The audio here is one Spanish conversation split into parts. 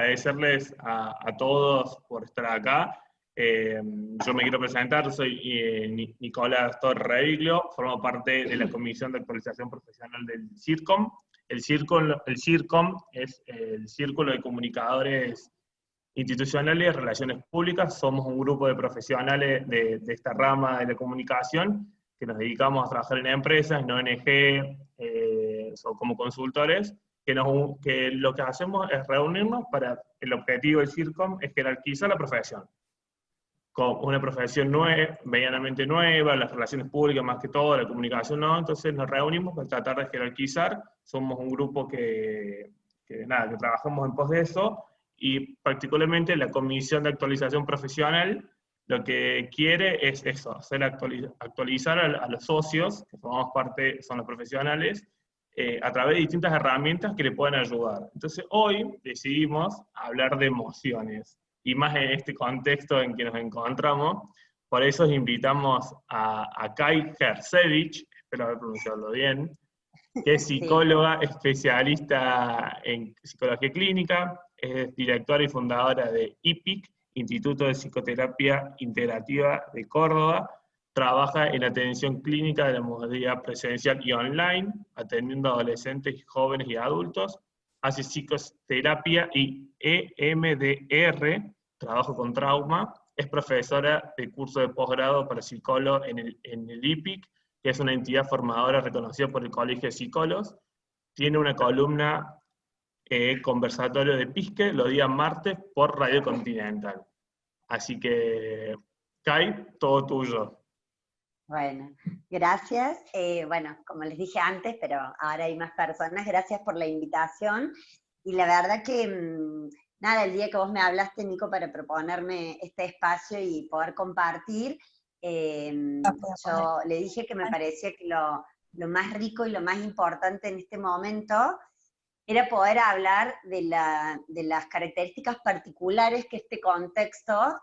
agradecerles a todos por estar acá. Yo me quiero presentar, soy Nicolás Torres Reviglio, formo parte de la Comisión de Actualización Profesional del CIRCOM. El CIRCOM es el Círculo de Comunicadores Institucionales y Relaciones Públicas. Somos un grupo de profesionales de esta rama de la comunicación que nos dedicamos a trabajar en empresas, en ONG, o como consultores, que lo que hacemos es reunirnos para, el objetivo del CIRCOM es jerarquizar la profesión. Con una profesión medianamente nueva, las relaciones públicas más que todo, la comunicación no, entonces nos reunimos para tratar de jerarquizar. Somos un grupo que trabajamos en pos de eso, y particularmente la Comisión de Actualización Profesional lo que quiere es eso, hacer actualizar a los socios, que formamos parte, son los profesionales, a través de distintas herramientas que le pueden ayudar. Entonces hoy decidimos hablar de emociones, y más en este contexto en que nos encontramos. Por eso invitamos a Kai Hersevich, espero haber pronunciado bien, que es psicóloga, especialista en psicología clínica, es directora y fundadora de IPIC, Instituto de Psicoterapia Integrativa de Córdoba. Trabaja en atención clínica de la modalidad presencial y online, atendiendo a adolescentes, jóvenes y adultos. Hace psicoterapia y EMDR, trabajo con trauma. Es profesora de curso de posgrado para psicólogo en el IPIC, que es una entidad formadora reconocida por el Colegio de Psicólogos. Tiene una columna conversatorio de Pisque los días martes por Radio Continental. Así que, Kai, todo tuyo. Bueno, gracias. Bueno, como les dije antes, pero ahora hay más personas, gracias por la invitación. Y la verdad que, nada, el día que vos me hablaste, Nico, para proponerme este espacio y poder compartir, yo le dije que me parecía que lo más rico y lo más importante en este momento era poder hablar de las características particulares que este contexto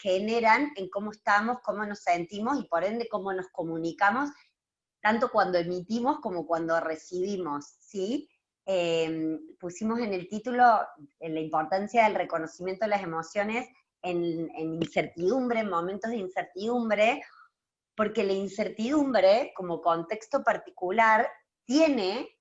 generan en cómo estamos, cómo nos sentimos y por ende cómo nos comunicamos, tanto cuando emitimos como cuando recibimos, ¿sí? Pusimos en el título la importancia del reconocimiento de las emociones en incertidumbre, en momentos de incertidumbre, porque la incertidumbre como contexto particular tiene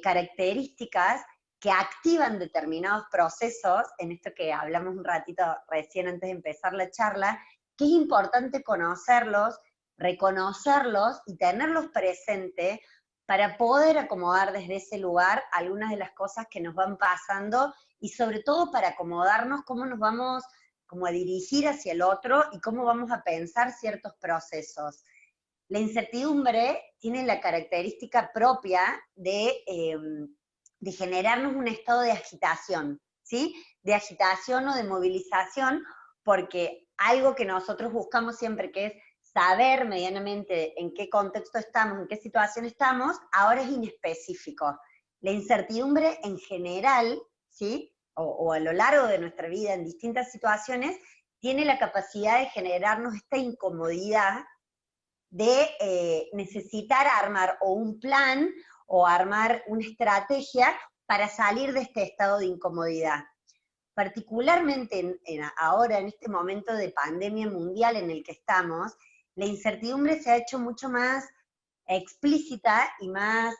características que activan determinados procesos, en esto que hablamos un ratito recién antes de empezar la charla, que es importante conocerlos, reconocerlos y tenerlos presentes para poder acomodar desde ese lugar algunas de las cosas que nos van pasando y sobre todo para acomodarnos cómo nos vamos como a dirigir hacia el otro y cómo vamos a pensar ciertos procesos. La incertidumbre tiene la característica propia de generarnos un estado de agitación, ¿sí? De agitación o de movilización, porque algo que nosotros buscamos siempre, que es saber medianamente en qué contexto estamos, en qué situación estamos, ahora es inespecífico. La incertidumbre en general, ¿sí? O a lo largo de nuestra vida, en distintas situaciones, tiene la capacidad de generarnos esta incomodidad de necesitar armar o un plan o armar una estrategia para salir de este estado de incomodidad. Particularmente ahora, en este momento de pandemia mundial en el que estamos, la incertidumbre se ha hecho mucho más explícita y más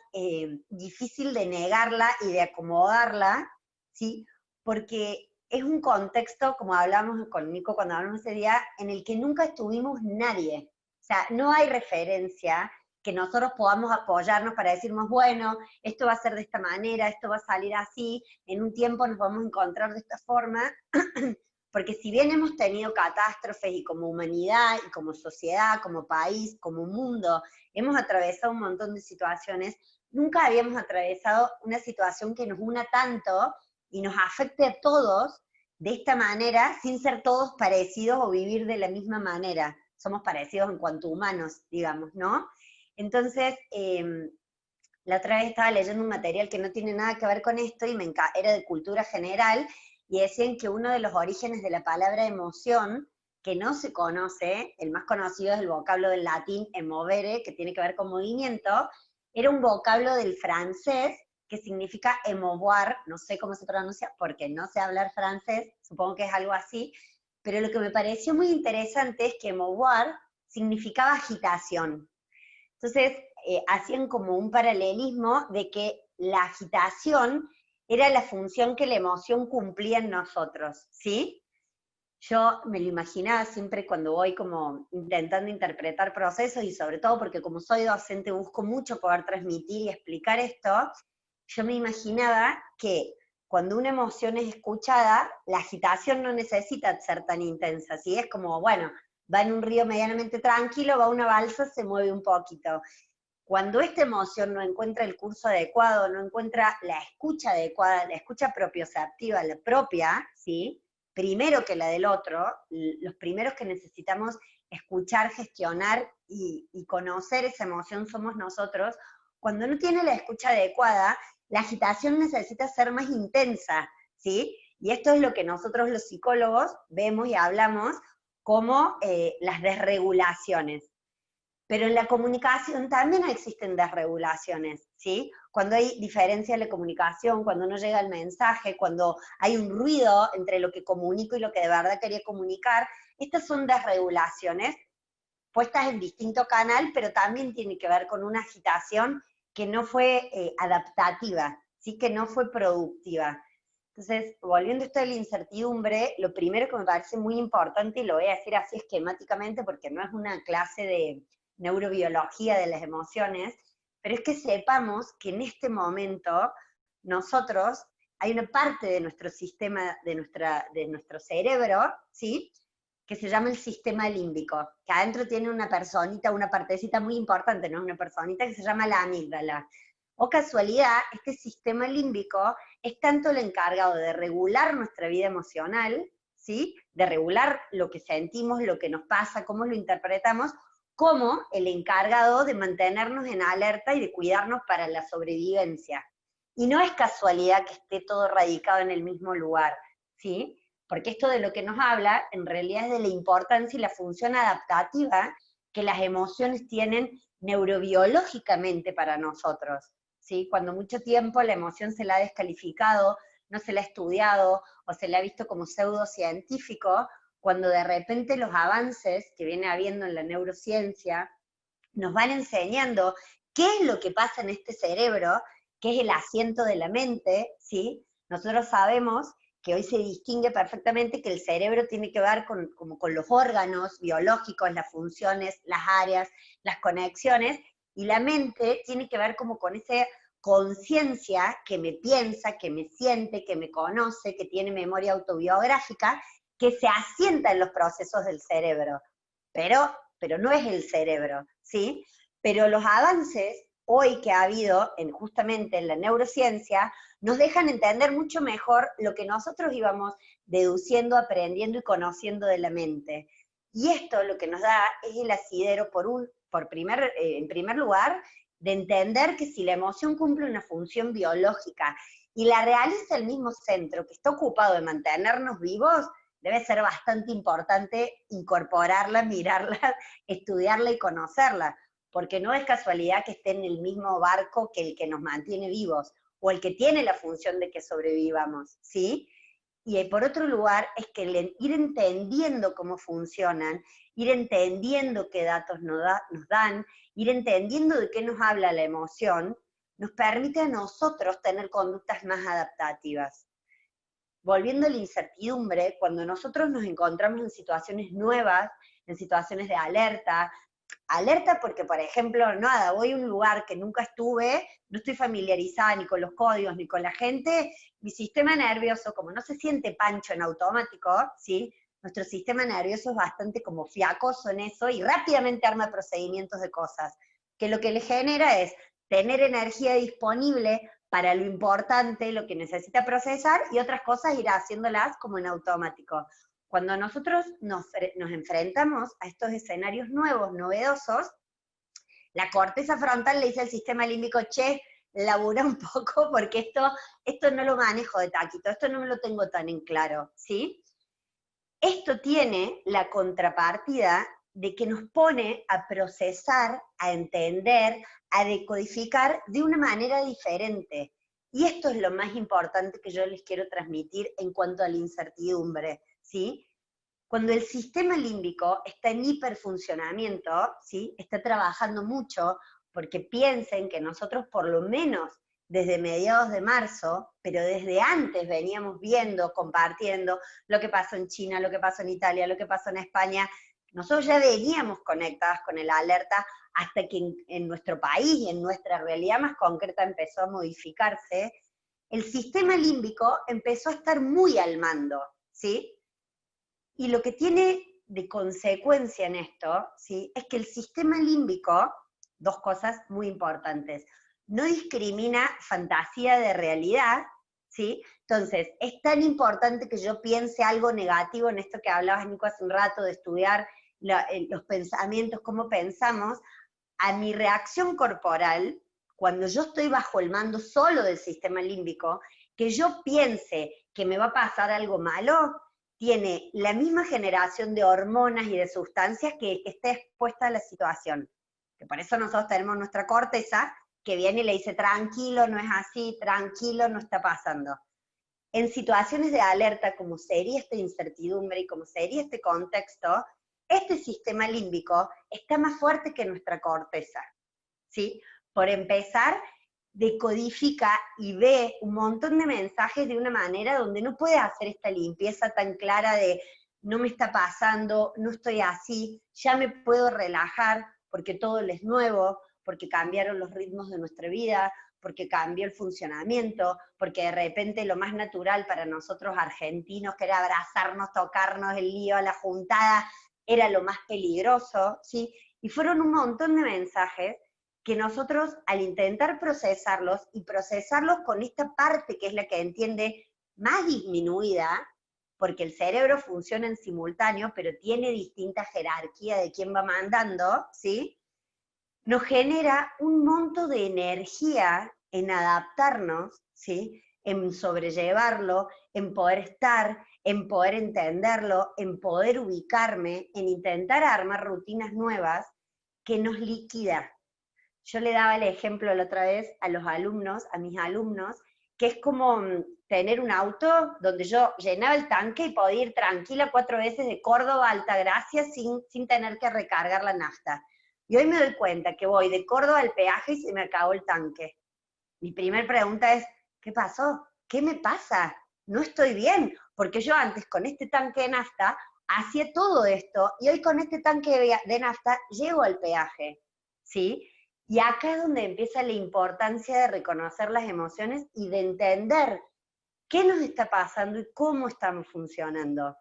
difícil de negarla y de acomodarla, ¿sí? Porque es un contexto, como hablamos con Nico cuando hablamos ese día, en el que nunca estuvimos nadie. O sea, no hay referencia que nosotros podamos apoyarnos para decirnos, bueno, esto va a ser de esta manera, esto va a salir así, en un tiempo nos vamos a encontrar de esta forma, porque si bien hemos tenido catástrofes y como humanidad, y como sociedad, como país, como mundo, hemos atravesado un montón de situaciones, nunca habíamos atravesado una situación que nos una tanto y nos afecte a todos de esta manera, sin ser todos parecidos o vivir de la misma manera. Somos parecidos en cuanto a humanos, digamos, ¿no? Entonces, la otra vez estaba leyendo un material que no tiene nada que ver con esto, y era de cultura general, y decían que uno de los orígenes de la palabra emoción, que no se conoce, el más conocido es el vocablo del latín emovere, que tiene que ver con movimiento, era un vocablo del francés, que significa émouvoir, no sé cómo se pronuncia porque no sé hablar francés, supongo que es algo así, pero lo que me pareció muy interesante es que émouvoir significaba agitación. Entonces, hacían como un paralelismo de que la agitación era la función que la emoción cumplía en nosotros, ¿sí? Yo me lo imaginaba siempre cuando voy como intentando interpretar procesos y sobre todo porque como soy docente busco mucho poder transmitir y explicar esto, yo me imaginaba que cuando una emoción es escuchada, la agitación no necesita ser tan intensa, ¿sí? Es como, bueno, va en un río medianamente tranquilo, va a una balsa, se mueve un poquito. Cuando esta emoción no encuentra el curso adecuado, no encuentra la escucha adecuada, la escucha propioceptiva, la propia, ¿sí? Primero que la del otro, los primeros que necesitamos escuchar, gestionar y conocer esa emoción somos nosotros. Cuando no tiene la escucha adecuada, la agitación necesita ser más intensa, ¿sí? Y esto es lo que nosotros los psicólogos vemos y hablamos como las desregulaciones. Pero en la comunicación también existen desregulaciones, ¿sí? Cuando hay diferencia en la comunicación, cuando no llega el mensaje, cuando hay un ruido entre lo que comunico y lo que de verdad quería comunicar, estas son desregulaciones puestas en distinto canal, pero también tiene que ver con una agitación que no fue adaptativa, ¿sí? Que no fue productiva. Entonces, volviendo a esto de la incertidumbre, lo primero que me parece muy importante, y lo voy a decir así esquemáticamente porque no es una clase de neurobiología de las emociones, pero es que sepamos que en este momento nosotros, hay una parte de nuestro sistema, de nuestro cerebro, ¿sí?, que se llama el sistema límbico, que adentro tiene una personita, una partecita muy importante, no es una personita, que se llama la amígdala. O casualidad, este sistema límbico es tanto el encargado de regular nuestra vida emocional, ¿sí?, de regular lo que sentimos, lo que nos pasa, cómo lo interpretamos, como el encargado de mantenernos en alerta y de cuidarnos para la sobrevivencia. Y no es casualidad que esté todo radicado en el mismo lugar, ¿sí? Porque esto de lo que nos habla, en realidad es de la importancia y la función adaptativa que las emociones tienen neurobiológicamente para nosotros, ¿sí? Cuando mucho tiempo la emoción se la ha descalificado, no se la ha estudiado, o se la ha visto como pseudocientífico, cuando de repente los avances que viene habiendo en la neurociencia nos van enseñando qué es lo que pasa en este cerebro, que es el asiento de la mente, ¿sí? Nosotros sabemos que hoy se distingue perfectamente que el cerebro tiene que ver como con los órganos biológicos, las funciones, las áreas, las conexiones, y la mente tiene que ver como con esa conciencia que me piensa, que me siente, que me conoce, que tiene memoria autobiográfica, que se asienta en los procesos del cerebro, pero no es el cerebro, ¿sí? Pero los avances hoy que ha habido justamente en la neurociencia nos dejan entender mucho mejor lo que nosotros íbamos deduciendo, aprendiendo y conociendo de la mente. Y esto lo que nos da es el asidero en primer lugar, de entender que si la emoción cumple una función biológica y la realiza el mismo centro que está ocupado de mantenernos vivos, debe ser bastante importante incorporarla, mirarla, estudiarla y conocerla, porque no es casualidad que esté en el mismo barco que el que nos mantiene vivos, o el que tiene la función de que sobrevivamos, ¿sí? Y por otro lugar, es que ir entendiendo cómo funcionan, ir entendiendo qué datos nos dan, ir entendiendo de qué nos habla la emoción, nos permite a nosotros tener conductas más adaptativas. Volviendo a la incertidumbre, cuando nosotros nos encontramos en situaciones nuevas, en situaciones de alerta porque, por ejemplo, nada, voy a un lugar que nunca estuve, no estoy familiarizada ni con los códigos ni con la gente, mi sistema nervioso, como no se siente pancho en automático, ¿sí? Nuestro sistema nervioso es bastante como fiacoso en eso y rápidamente arma procedimientos de cosas, que lo que le genera es tener energía disponible para lo importante, lo que necesita procesar, y otras cosas ir haciéndolas como en automático. Cuando nosotros nos enfrentamos a estos escenarios nuevos, novedosos, la corteza frontal le dice al sistema límbico, che, labura un poco porque esto no lo manejo de taquito, esto no me lo tengo tan en claro, ¿sí? Esto tiene la contrapartida de que nos pone a procesar, a entender, a decodificar de una manera diferente. Y esto es lo más importante que yo les quiero transmitir en cuanto a la incertidumbre, ¿sí? Cuando el sistema límbico está en hiperfuncionamiento, ¿sí? Está trabajando mucho, porque piensen que nosotros por lo menos desde mediados de marzo, pero desde antes veníamos viendo, compartiendo lo que pasó en China, lo que pasó en Italia, lo que pasó en España. Nosotros ya veníamos conectadas con el alerta hasta que en nuestro país y en nuestra realidad más concreta empezó a modificarse. El sistema límbico empezó a estar muy al mando, ¿sí? Y lo que tiene de consecuencia en esto, ¿sí? Es que el sistema límbico, dos cosas muy importantes, no discrimina fantasía de realidad, ¿sí? Entonces, es tan importante que yo piense algo negativo en esto que hablabas, Nico, hace un rato, de estudiar los pensamientos, cómo pensamos, a mi reacción corporal, cuando yo estoy bajo el mando solo del sistema límbico, que yo piense que me va a pasar algo malo, tiene la misma generación de hormonas y de sustancias que esté expuesta a la situación. Que por eso nosotros tenemos nuestra corteza, que viene y le dice, tranquilo, no es así, tranquilo, no está pasando. En situaciones de alerta, como sería esta incertidumbre y como sería este contexto, este sistema límbico está más fuerte que nuestra corteza, ¿sí? Por empezar, decodifica y ve un montón de mensajes de una manera donde no puede hacer esta limpieza tan clara de no me está pasando, no estoy así, ya me puedo relajar porque todo es nuevo, porque cambiaron los ritmos de nuestra vida, porque cambió el funcionamiento, porque de repente lo más natural para nosotros argentinos, que era abrazarnos, tocarnos, el lío, la juntada, era lo más peligroso, ¿sí? Y fueron un montón de mensajes que nosotros al intentar procesarlos, y procesarlos con esta parte que es la que entiende más disminuida, porque el cerebro funciona en simultáneo, pero tiene distinta jerarquía de quién va mandando, ¿sí? Nos genera un monto de energía en adaptarnos, ¿sí? En sobrellevarlo, en poder estar, en poder entenderlo, en poder ubicarme, en intentar armar rutinas nuevas que nos liquida. Yo le daba el ejemplo la otra vez a los alumnos, a mis alumnos, que es como tener un auto donde yo llenaba el tanque y podía ir tranquila 4 veces de Córdoba a Altagracia sin tener que recargar la nafta. Y hoy me doy cuenta que voy de Córdoba al peaje y se me acabó el tanque. Mi primera pregunta es, ¿qué pasó? ¿Qué me pasa? No estoy bien, porque yo antes con este tanque de nafta hacía todo esto y hoy con este tanque de nafta llego al peaje, ¿sí? Y acá es donde empieza la importancia de reconocer las emociones y de entender qué nos está pasando y cómo estamos funcionando.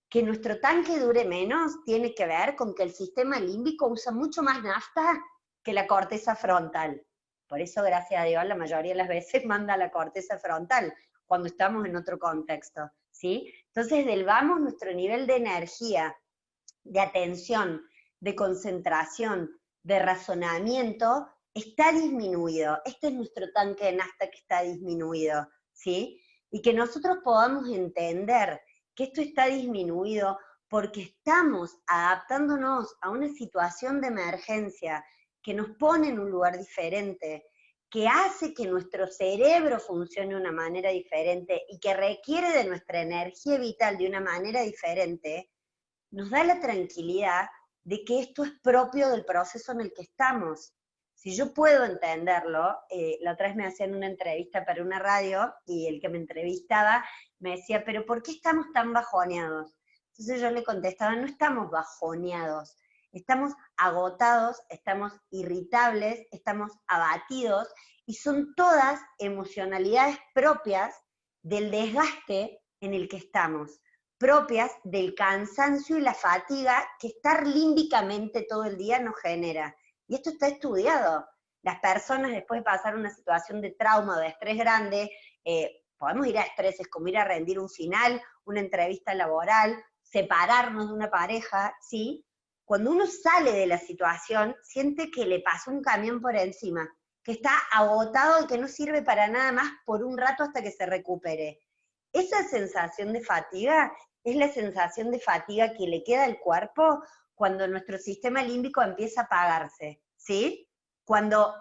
Que nuestro tanque dure menos tiene que ver con que el sistema límbico usa mucho más nafta que la corteza frontal. Por eso, gracias a Dios, la mayoría de las veces manda la corteza frontal cuando estamos en otro contexto, ¿sí? Entonces, elevamos nuestro nivel de energía, de atención, de concentración, de razonamiento, está disminuido. Este es nuestro tanque de nafta que está disminuido, ¿sí? Y que nosotros podamos entender que esto está disminuido porque estamos adaptándonos a una situación de emergencia que nos pone en un lugar diferente, que hace que nuestro cerebro funcione de una manera diferente y que requiere de nuestra energía vital de una manera diferente, nos da la tranquilidad de que esto es propio del proceso en el que estamos. Si yo puedo entenderlo, la otra vez me hacían una entrevista para una radio y el que me entrevistaba me decía, pero ¿por qué estamos tan bajoneados? Entonces yo le contestaba, no estamos bajoneados, estamos agotados, estamos irritables, estamos abatidos, y son todas emocionalidades propias del desgaste en el que estamos, propias del cansancio y la fatiga que estar límbicamente todo el día nos genera. Y esto está estudiado. Las personas después de pasar una situación de trauma o de estrés grande, podemos ir a estreses como ir a rendir un final, una entrevista laboral, separarnos de una pareja, ¿sí? Cuando uno sale de la situación, siente que le pasó un camión por encima, que está agotado y que no sirve para nada más por un rato hasta que se recupere. Esa sensación de fatiga es la sensación de fatiga que le queda al cuerpo cuando nuestro sistema límbico empieza a apagarse, ¿sí? cuando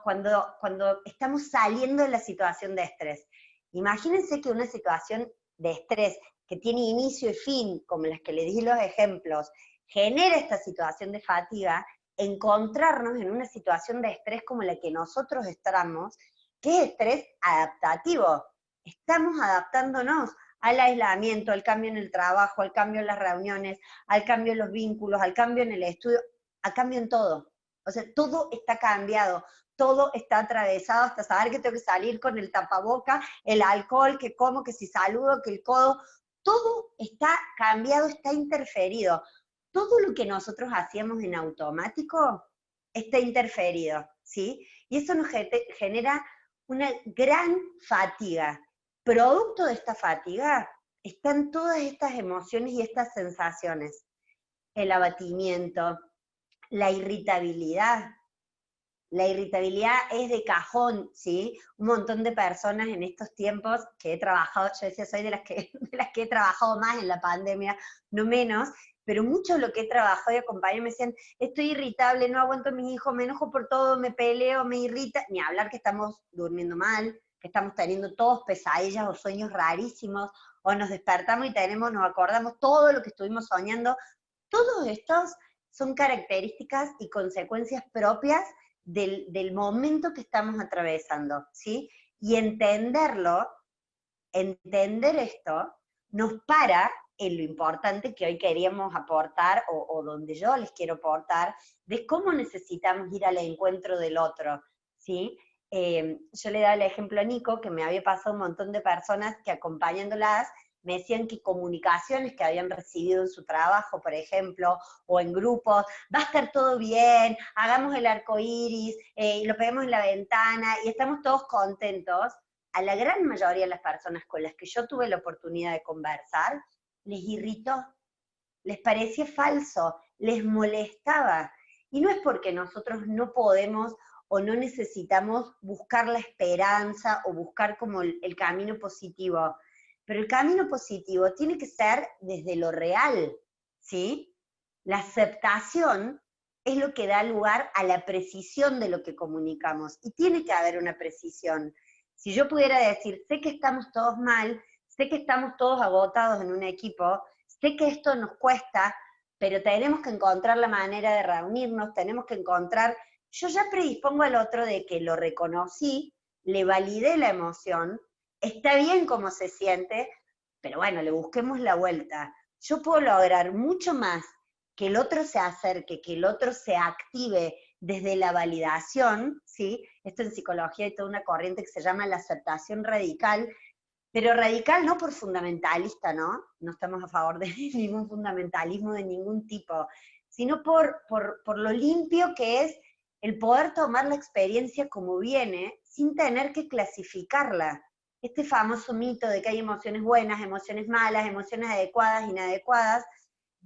estamos saliendo de la situación de estrés. Imagínense que una situación de estrés que tiene inicio y fin, como las que les di los ejemplos, genera esta situación de fatiga, encontrarnos en una situación de estrés como la que nosotros estamos, que es estrés adaptativo. Estamos adaptándonos al aislamiento, al cambio en el trabajo, al cambio en las reuniones, al cambio en los vínculos, al cambio en el estudio, al cambio en todo. O sea, todo está cambiado, todo está atravesado hasta saber que tengo que salir con el tapaboca, el alcohol, que como, que si saludo, que el codo, todo está cambiado, está interferido. Todo lo que nosotros hacíamos en automático está interferido, ¿sí? Y eso nos genera una gran fatiga. Producto de esta fatiga están todas estas emociones y estas sensaciones. El abatimiento, la irritabilidad. La irritabilidad es de cajón, ¿sí? Un montón de personas en estos tiempos que he trabajado, yo decía, soy de las que he trabajado más en la pandemia, no menos, pero mucho de lo que he trabajado y acompañado me decían, estoy irritable, no aguanto a mis hijos, me enojo por todo, me peleo, me irrita, ni hablar que estamos durmiendo mal, que estamos teniendo todos pesadillas o sueños rarísimos, o nos despertamos y nos acordamos todo lo que estuvimos soñando. Todos estos son características y consecuencias propias del momento que estamos atravesando, ¿sí? Y entender esto, nos para en lo importante que hoy queríamos aportar, o donde yo les quiero aportar, de cómo necesitamos ir al encuentro del otro, ¿sí? Yo le daba el ejemplo a Nico, que me había pasado un montón de personas que acompañándolas me decían que comunicaciones que habían recibido en su trabajo, por ejemplo, o en grupos, va a estar todo bien, hagamos el arco iris, lo peguemos en la ventana, y estamos todos contentos. A la gran mayoría de las personas con las que yo tuve la oportunidad de conversar, les irritó, les parecía falso, les molestaba. Y no es porque nosotros no podemos o no necesitamos buscar la esperanza o buscar como el camino positivo, pero el camino positivo tiene que ser desde lo real, ¿sí? La aceptación es lo que da lugar a la precisión de lo que comunicamos, y tiene que haber una precisión. Si yo pudiera decir, sé que estamos todos mal, sé que estamos todos agotados en un equipo, sé que esto nos cuesta, pero tenemos que encontrar la manera de reunirnos, tenemos que encontrar, yo ya predispongo al otro de que lo reconocí, le validé la emoción, está bien cómo se siente, pero bueno, le busquemos la vuelta. Yo puedo lograr mucho más que el otro se acerque, que el otro se active desde la validación, ¿sí? Esto en psicología hay toda una corriente que se llama la aceptación radical, pero radical no por fundamentalista, ¿no? No estamos a favor de ningún fundamentalismo de ningún tipo, sino por lo limpio que es el poder tomar la experiencia como viene sin tener que clasificarla. Este famoso mito de que hay emociones buenas, emociones malas, emociones adecuadas, inadecuadas,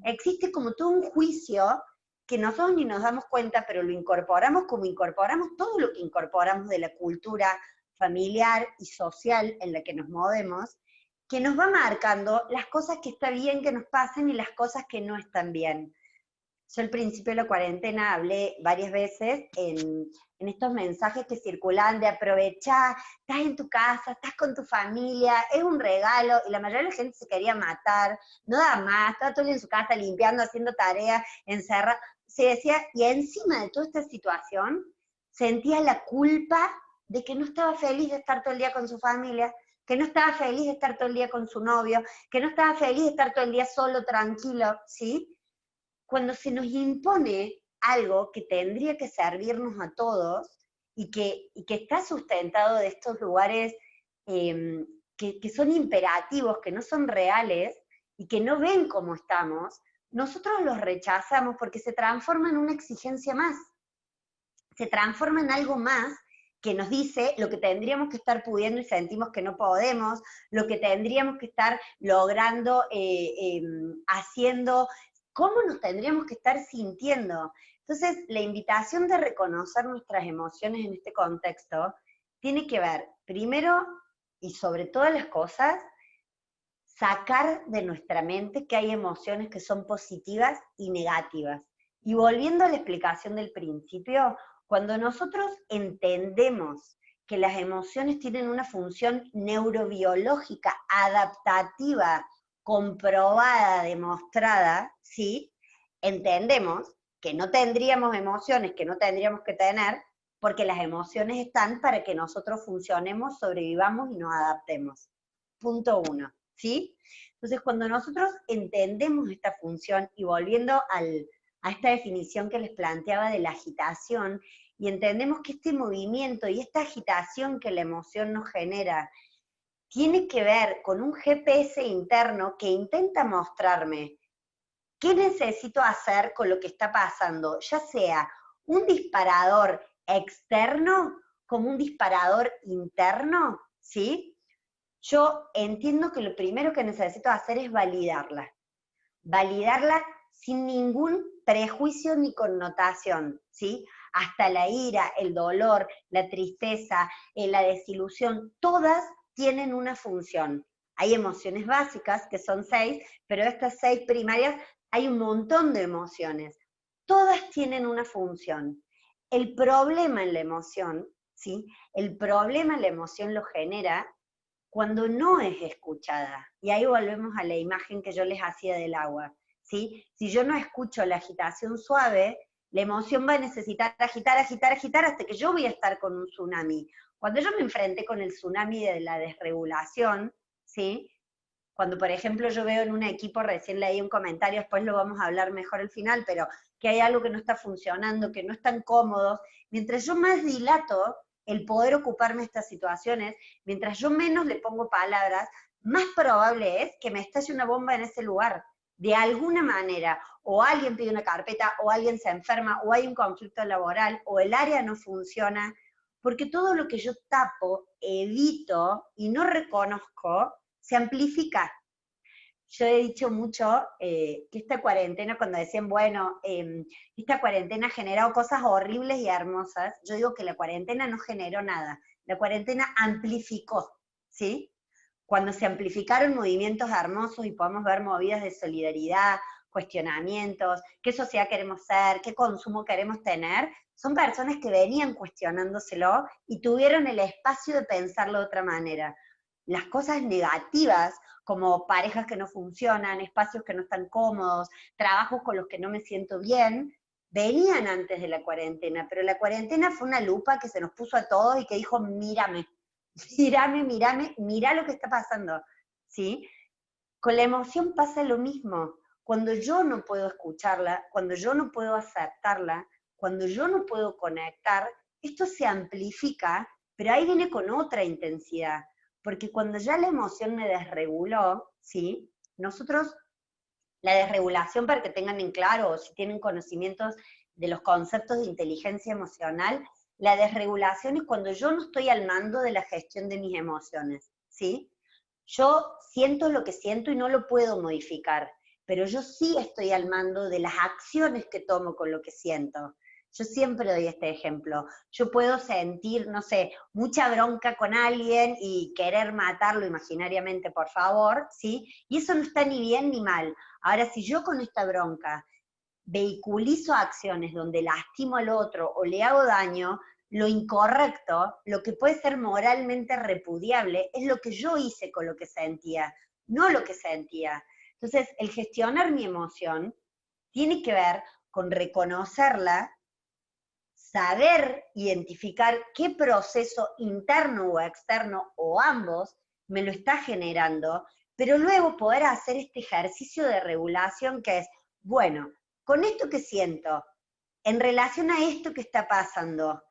existe como todo un juicio que nosotros ni nos damos cuenta, pero lo incorporamos como incorporamos todo lo que incorporamos de la cultura familiar y social en la que nos movemos, que nos va marcando las cosas que está bien que nos pasen y las cosas que no están bien. Yo al principio de la cuarentena hablé varias veces en estos mensajes que circulan de aprovechar, estás en tu casa, estás con tu familia, es un regalo, y la mayoría de la gente se quería matar, no da más, estaba todo el día en su casa limpiando, haciendo tareas, encerrada, se decía, y encima de toda esta situación, sentía la culpa de que no estaba feliz de estar todo el día con su familia, que no estaba feliz de estar todo el día con su novio, que no estaba feliz de estar todo el día solo, tranquilo, ¿sí? Cuando se nos impone algo que tendría que servirnos a todos y que está sustentado de estos lugares que son imperativos, que no son reales y que no ven cómo estamos, nosotros los rechazamos porque se transforma en una exigencia más, se transforma en algo más que nos dice lo que tendríamos que estar pudiendo y sentimos que no podemos, lo que tendríamos que estar logrando, haciendo, cómo nos tendríamos que estar sintiendo. Entonces, la invitación de reconocer nuestras emociones en este contexto tiene que ver, primero y sobre todas las cosas, sacar de nuestra mente que hay emociones que son positivas y negativas. Y volviendo a la explicación del principio, Cuando nosotros entendemos que las emociones tienen una función neurobiológica, adaptativa, comprobada, demostrada, ¿sí? Entendemos que no tendríamos emociones, que no tendríamos que tener, porque las emociones están para que nosotros funcionemos, sobrevivamos y nos adaptemos. Punto 1, ¿sí? Entonces, cuando nosotros entendemos esta función, y volviendo a esta definición que les planteaba de la agitación, y entendemos que este movimiento y esta agitación que la emoción nos genera tiene que ver con un GPS interno que intenta mostrarme qué necesito hacer con lo que está pasando, ya sea un disparador externo como un disparador interno, ¿sí? Yo entiendo que lo primero que necesito hacer es validarla sin ningún prejuicio ni connotación, ¿sí? Hasta la ira, el dolor, la tristeza, la desilusión, todas tienen una función. Hay emociones básicas, que son 6, pero estas 6 primarias hay un montón de emociones. Todas tienen una función. El problema en la emoción, ¿sí? El problema en la emoción lo genera cuando no es escuchada. Y ahí volvemos a la imagen que yo les hacía del agua, ¿sí? Si yo no escucho la agitación suave, la emoción va a necesitar agitar, agitar, agitar, hasta que yo voy a estar con un tsunami. Cuando yo me enfrenté con el tsunami de la desregulación, ¿sí? Cuando, por ejemplo, yo veo en un equipo, recién leí un comentario, después lo vamos a hablar mejor al final, pero que hay algo que no está funcionando, que no están cómodos, mientras yo más dilato el poder ocuparme de estas situaciones, mientras yo menos le pongo palabras, más probable es que me estalle una bomba en ese lugar, de alguna manera, o alguien pide una carpeta, o alguien se enferma, o hay un conflicto laboral, o el área no funciona, porque todo lo que yo tapo, evito y no reconozco, se amplifica. Yo he dicho mucho que esta cuarentena, cuando decían, bueno, esta cuarentena ha generado cosas horribles y hermosas, yo digo que la cuarentena no generó nada, la cuarentena amplificó, ¿sí? Cuando se amplificaron movimientos hermosos y podemos ver movidas de solidaridad, cuestionamientos, qué sociedad queremos ser, qué consumo queremos tener, son personas que venían cuestionándoselo y tuvieron el espacio de pensarlo de otra manera. Las cosas negativas, como parejas que no funcionan, espacios que no están cómodos, trabajos con los que no me siento bien, venían antes de la cuarentena, pero la cuarentena fue una lupa que se nos puso a todos y que dijo, mírame, mírame, mírame, mira lo que está pasando, ¿sí? Con la emoción pasa lo mismo. Cuando yo no puedo escucharla, cuando yo no puedo aceptarla, cuando yo no puedo conectar, esto se amplifica, pero ahí viene con otra intensidad. Porque cuando ya la emoción me desreguló, ¿sí? Nosotros, la desregulación, para que tengan en claro, o si tienen conocimientos de los conceptos de inteligencia emocional, la desregulación es cuando yo no estoy al mando de la gestión de mis emociones, ¿sí? Yo siento lo que siento y no lo puedo modificar, pero yo sí estoy al mando de las acciones que tomo con lo que siento. Yo siempre doy este ejemplo. Yo puedo sentir, no sé, mucha bronca con alguien y querer matarlo imaginariamente, por favor, ¿sí? Y eso no está ni bien ni mal. Ahora, si yo con esta bronca vehiculizo acciones donde lastimo al otro o le hago daño, lo incorrecto, lo que puede ser moralmente repudiable, es lo que yo hice con lo que sentía, no lo que sentía. Entonces, el gestionar mi emoción tiene que ver con reconocerla, saber identificar qué proceso interno o externo, o ambos, me lo está generando, pero luego poder hacer este ejercicio de regulación que es, bueno, con esto que siento, en relación a esto que está pasando,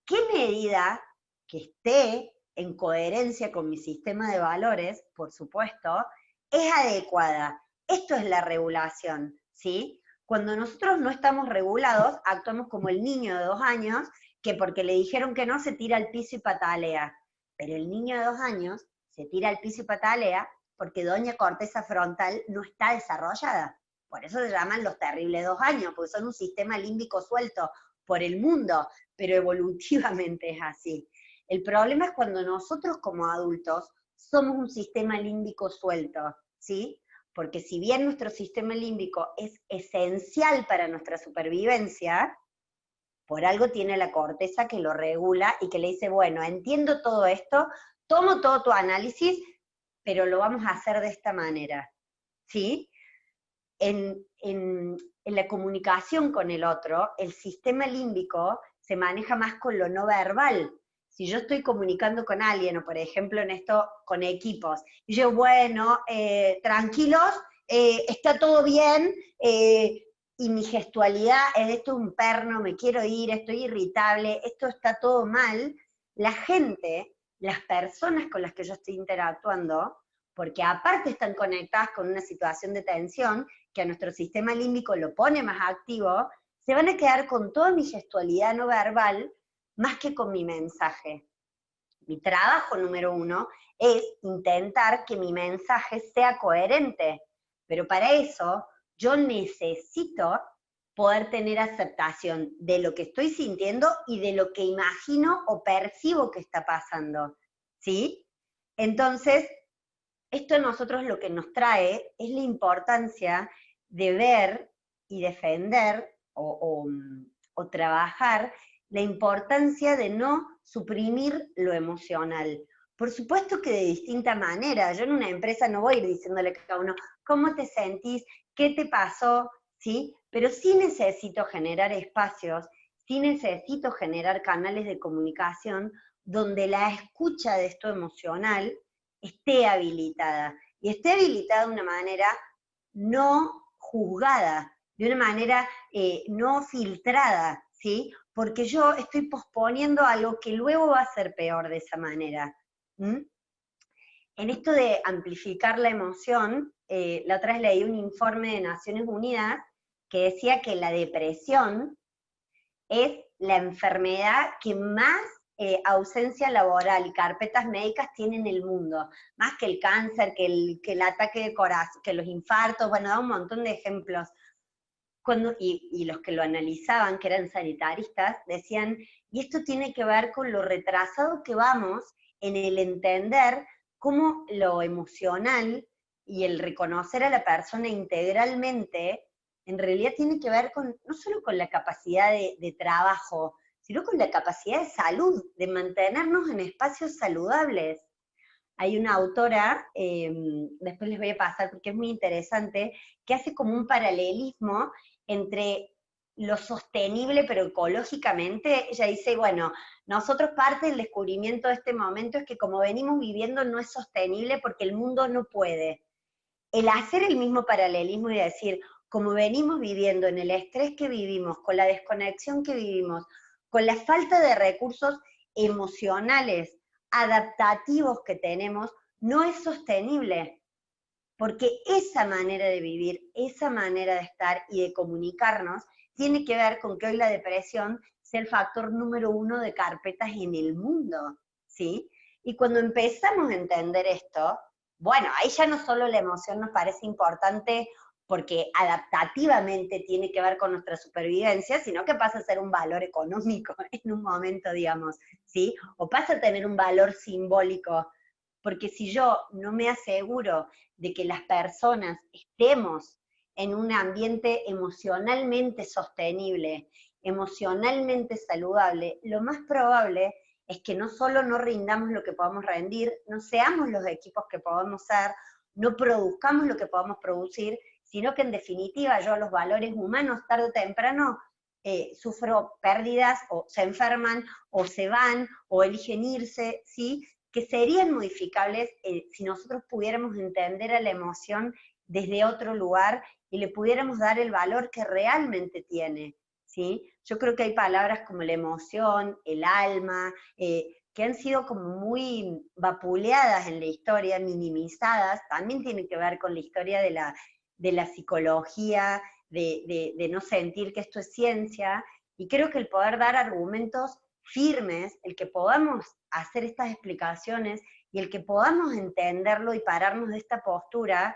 ¿qué medida que esté en coherencia con mi sistema de valores, por supuesto, es adecuada? Esto es la regulación, ¿sí? Cuando nosotros no estamos regulados, actuamos como el niño de 2 años, que porque le dijeron que no, se tira al piso y patalea. Pero el niño de 2 años se tira al piso y patalea porque doña corteza frontal no está desarrollada. Por eso se llaman los terribles 2 años, porque son un sistema límbico suelto por el mundo, pero evolutivamente es así. El problema es cuando nosotros como adultos somos un sistema límbico suelto, ¿sí? Porque si bien nuestro sistema límbico es esencial para nuestra supervivencia, Por algo tiene la corteza que lo regula y que le dice, bueno, entiendo todo esto, tomo todo tu análisis, pero lo vamos a hacer de esta manera, ¿sí? En la comunicación con el otro, el sistema límbico se maneja más con lo no verbal. Si yo estoy comunicando con alguien, o por ejemplo en esto con equipos, y yo, bueno, tranquilos, está todo bien, y mi gestualidad es esto un perno, me quiero ir, estoy irritable, esto está todo mal, la gente, las personas con las que yo estoy interactuando, porque aparte están conectadas con una situación de tensión, que a nuestro sistema límbico lo pone más activo, se van a quedar con toda mi gestualidad no verbal más que con mi mensaje. Mi trabajo número 1 es intentar que mi mensaje sea coherente, pero para eso yo necesito poder tener aceptación de lo que estoy sintiendo y de lo que imagino o percibo que está pasando, ¿sí? Entonces, esto a nosotros lo que nos trae es la importancia de ver y defender o trabajar la importancia de no suprimir lo emocional. Por supuesto que de distinta manera. Yo en una empresa no voy a ir diciéndole a cada uno, ¿cómo te sentís? ¿Qué te pasó? ¿Sí? Pero sí necesito generar espacios, sí necesito generar canales de comunicación donde la escucha de esto emocional esté habilitada. Y esté habilitada de una manera no juzgada, de una manera no filtrada, ¿sí? Porque yo estoy posponiendo algo que luego va a ser peor de esa manera. ¿Mm? En esto de amplificar la emoción, la otra vez leí un informe de Naciones Unidas que decía que la depresión es la enfermedad que más ausencia laboral y carpetas médicas tiene en el mundo, más que el cáncer, que el ataque de corazón, que los infartos, bueno, da un montón de ejemplos. Y los que lo analizaban, que eran sanitaristas, decían, y esto tiene que ver con lo retrasado que vamos en el entender cómo lo emocional y el reconocer a la persona integralmente, en realidad tiene que ver con, no solo con la capacidad de trabajo, sino con la capacidad de salud, de mantenernos en espacios saludables. Hay una autora, después les voy a pasar porque es muy interesante, que hace como un paralelismo entre lo sostenible pero ecológicamente. Ella dice, bueno, nosotros parte del descubrimiento de este momento es que como venimos viviendo no es sostenible porque el mundo no puede. El hacer el mismo paralelismo y decir, como venimos viviendo en el estrés que vivimos, con la desconexión que vivimos, con la falta de recursos emocionales, adaptativos que tenemos, no es sostenible. Porque esa manera de vivir, esa manera de estar y de comunicarnos, tiene que ver con que hoy la depresión sea el factor número 1 de carpetas en el mundo, ¿sí? Y cuando empezamos a entender esto, bueno, ahí ya no solo la emoción nos parece importante porque adaptativamente tiene que ver con nuestra supervivencia, sino que pasa a ser un valor económico en un momento, digamos, ¿sí? O pasa a tener un valor simbólico, porque si yo no me aseguro de que las personas estemos en un ambiente emocionalmente sostenible, emocionalmente saludable, lo más probable es que no solo no rindamos lo que podamos rendir, no seamos los equipos que podamos ser, no produzcamos lo que podamos producir, sino que en definitiva yo los valores humanos tarde o temprano sufro pérdidas o se enferman o se van o eligen irse, ¿sí? Que serían modificables si nosotros pudiéramos entender a la emoción desde otro lugar y le pudiéramos dar el valor que realmente tiene, ¿sí? Yo creo que hay palabras como la emoción, el alma, que han sido como muy vapuleadas en la historia, minimizadas, también tienen que ver con la historia de la psicología, de no sentir que esto es ciencia, y creo que el poder dar argumentos firmes, el que podamos hacer estas explicaciones y el que podamos entenderlo y pararnos de esta postura,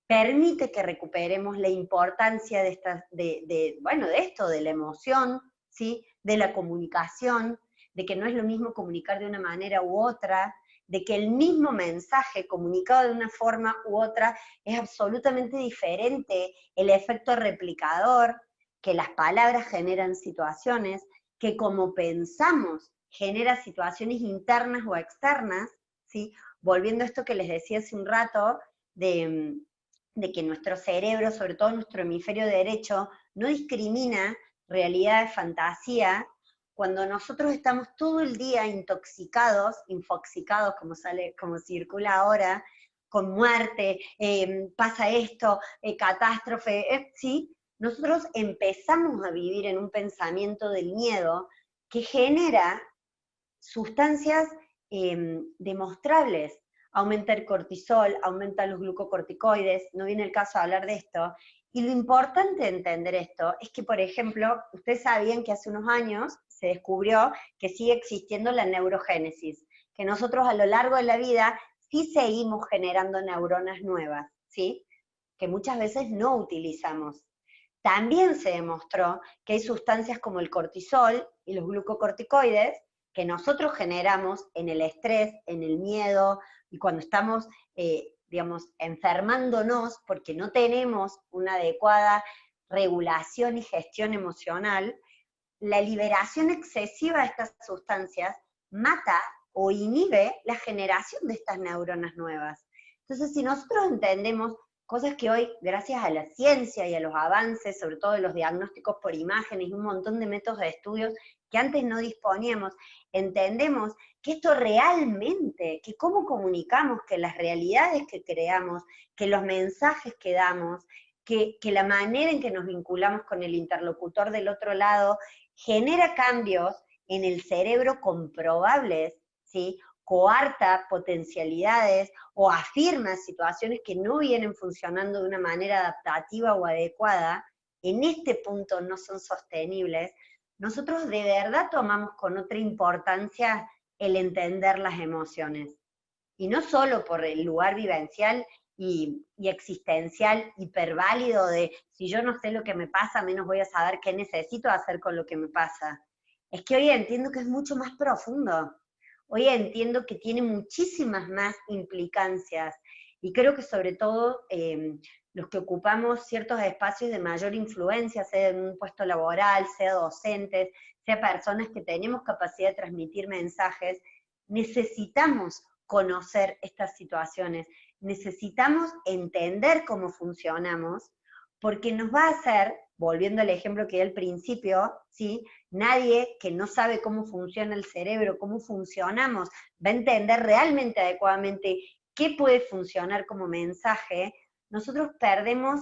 permite que recuperemos la importancia de, bueno, de esto, de la emoción, ¿sí? De la comunicación, de que no es lo mismo comunicar de una manera u otra, de que el mismo mensaje comunicado de una forma u otra es absolutamente diferente, el efecto replicador. que las palabras generan situaciones, que como pensamos genera situaciones internas o externas, ¿sí? Volviendo a esto que les decía hace un rato, de que nuestro cerebro, sobre todo nuestro hemisferio derecho, no discrimina realidad de fantasía, cuando nosotros estamos todo el día intoxicados, infoxicados, como circula ahora, con muerte, pasa esto, catástrofe, ¿sí? Nosotros empezamos a vivir en un pensamiento del miedo que genera sustancias demostrables. Aumenta el cortisol, aumenta los glucocorticoides, no viene el caso de hablar de esto. Y lo importante de entender esto es que, por ejemplo, ustedes sabían que hace unos años se descubrió que sigue existiendo la neurogénesis, que nosotros a lo largo de la vida sí seguimos generando neuronas nuevas, ¿sí? Que muchas veces no utilizamos. También se demostró que hay sustancias como el cortisol y los glucocorticoides que nosotros generamos en el estrés, en el miedo, y cuando estamos, digamos, enfermándonos porque no tenemos una adecuada regulación y gestión emocional, la liberación excesiva de estas sustancias mata o inhibe la generación de estas neuronas nuevas. Entonces, si nosotros entendemos cosas que hoy, gracias a la ciencia y a los avances, sobre todo de los diagnósticos por imágenes y un montón de métodos de estudios que antes no disponíamos, entendemos que esto realmente, que cómo comunicamos, que las realidades que creamos, que los mensajes que damos, que la manera en que nos vinculamos con el interlocutor del otro lado, genera cambios en el cerebro comprobables, ¿sí? Coarta potencialidades o afirma situaciones que no vienen funcionando de una manera adaptativa o adecuada, en este punto no son sostenibles, nosotros de verdad tomamos con otra importancia el entender las emociones. Y no solo por el lugar vivencial y existencial hiperválido de si yo no sé lo que me pasa, menos voy a saber qué necesito hacer con lo que me pasa. Es que hoy entiendo que es mucho más profundo. Hoy entiendo que tiene muchísimas más implicancias. Y creo que sobre todo los que ocupamos ciertos espacios de mayor influencia, sea en un puesto laboral, sea docentes, sea personas que tenemos capacidad de transmitir mensajes, necesitamos conocer estas situaciones, necesitamos entender cómo funcionamos, porque nos va a hacer, volviendo al ejemplo que di al principio, ¿sí? Nadie que no sabe cómo funciona el cerebro, cómo funcionamos, va a entender realmente adecuadamente qué puede funcionar como mensaje. Nosotros perdemos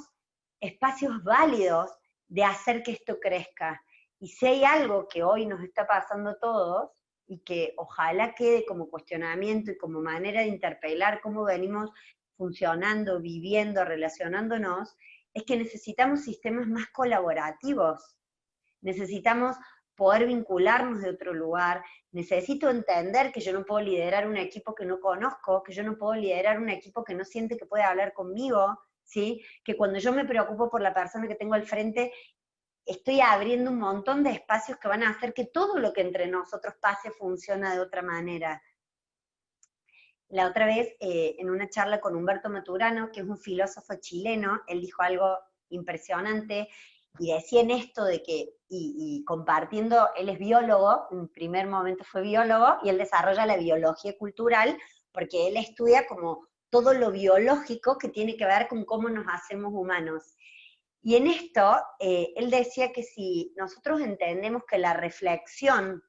espacios válidos de hacer que esto crezca. Y si hay algo que hoy nos está pasando a todos, y que ojalá quede como cuestionamiento y como manera de interpelar cómo venimos funcionando, viviendo, relacionándonos, es que necesitamos sistemas más colaborativos, necesitamos poder vincularnos de otro lugar, necesito entender que yo no puedo liderar un equipo que no conozco, que yo no puedo liderar un equipo que no siente que puede hablar conmigo, ¿sí? Que cuando yo me preocupo por la persona que tengo al frente, estoy abriendo un montón de espacios que van a hacer que todo lo que entre nosotros pase funcione de otra manera. La otra vez, en una charla con Humberto Maturano, que es un filósofo chileno, él dijo algo impresionante, y decía en esto de que, y compartiendo, él es biólogo, en primer momento fue biólogo, y él desarrolla la biología cultural, porque él estudia como todo lo biológico que tiene que ver con cómo nos hacemos humanos. Y en esto, él decía que si nosotros entendemos que la reflexión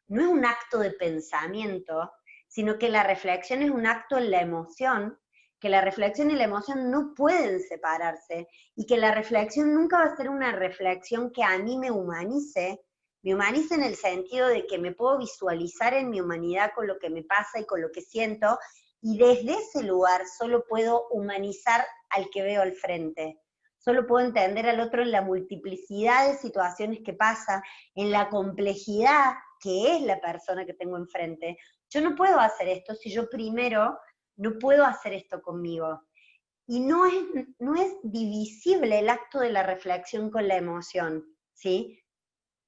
no es un acto de pensamiento, sino que la reflexión es un acto en la emoción, que la reflexión y la emoción no pueden separarse, y que la reflexión nunca va a ser una reflexión que a mí me humanice en el sentido de que me puedo visualizar en mi humanidad con lo que me pasa y con lo que siento, y desde ese lugar solo puedo humanizar al que veo al frente. Solo puedo entender al otro en la multiplicidad de situaciones que pasa, en la complejidad que es la persona que tengo enfrente. Yo no puedo hacer esto si yo primero no puedo hacer esto conmigo. Y no es divisible el acto de la reflexión con la emoción, ¿sí?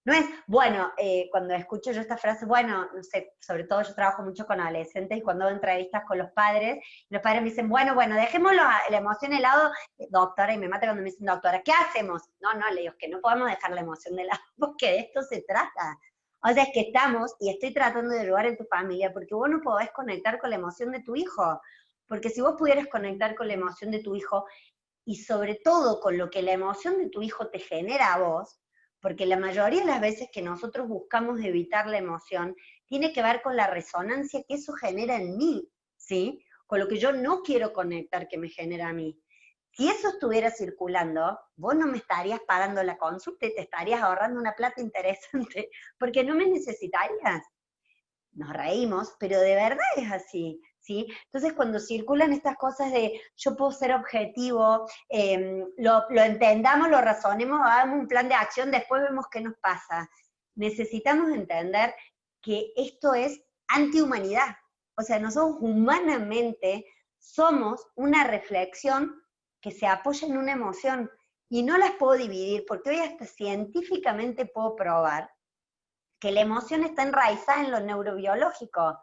No es, bueno, cuando escucho yo esta frase, bueno, no sé, sobre todo yo trabajo mucho con adolescentes y cuando hago entrevistas con los padres me dicen, bueno, dejemos la emoción de lado, doctora, y me mata cuando me dicen, doctora, ¿qué hacemos? No, le digo, es que no podemos dejar la emoción de lado, porque de esto se trata. O sea, es que estamos, y estoy tratando de ayudar en tu familia, porque vos no podés conectar con la emoción de tu hijo, porque si vos pudieras conectar con la emoción de tu hijo, y sobre todo con lo que la emoción de tu hijo te genera a vos, porque la mayoría de las veces que nosotros buscamos evitar la emoción, tiene que ver con la resonancia que eso genera en mí, ¿sí? Con lo que yo no quiero conectar que me genera a mí. Si eso estuviera circulando, vos no me estarías pagando la consulta y te estarías ahorrando una plata interesante, porque no me necesitarías. Nos reímos, pero de verdad es así, ¿sí? Entonces cuando circulan estas cosas de yo puedo ser objetivo, lo entendamos, lo razonemos, hagamos un plan de acción, después vemos qué nos pasa. Necesitamos entender que esto es antihumanidad. O sea, nosotros humanamente somos una reflexión que se apoya en una emoción y no las puedo dividir porque hoy hasta científicamente puedo probar que la emoción está enraizada en lo neurobiológico.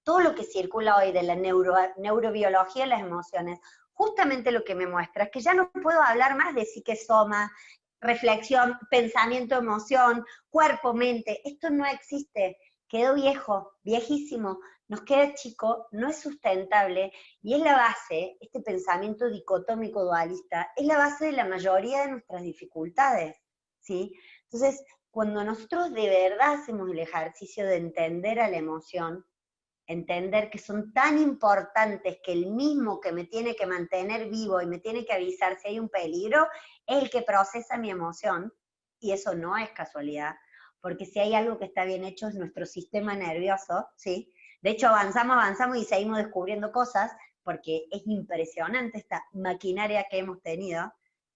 Todo lo que circula hoy de la neurobiología de las emociones, justamente lo que me muestra es que ya no puedo hablar más de psique soma, reflexión, pensamiento, emoción, cuerpo, mente. Esto no existe. Quedó viejo, viejísimo, nos queda chico, no es sustentable y es la base, este pensamiento dicotómico dualista, es la base de la mayoría de nuestras dificultades, ¿sí? Entonces, cuando nosotros de verdad hacemos el ejercicio de entender a la emoción, entender que son tan importantes que el mismo que me tiene que mantener vivo y me tiene que avisar si hay un peligro, es el que procesa mi emoción, y eso no es casualidad, porque si hay algo que está bien hecho es nuestro sistema nervioso, ¿sí? De hecho, avanzamos y seguimos descubriendo cosas, porque es impresionante esta maquinaria que hemos tenido,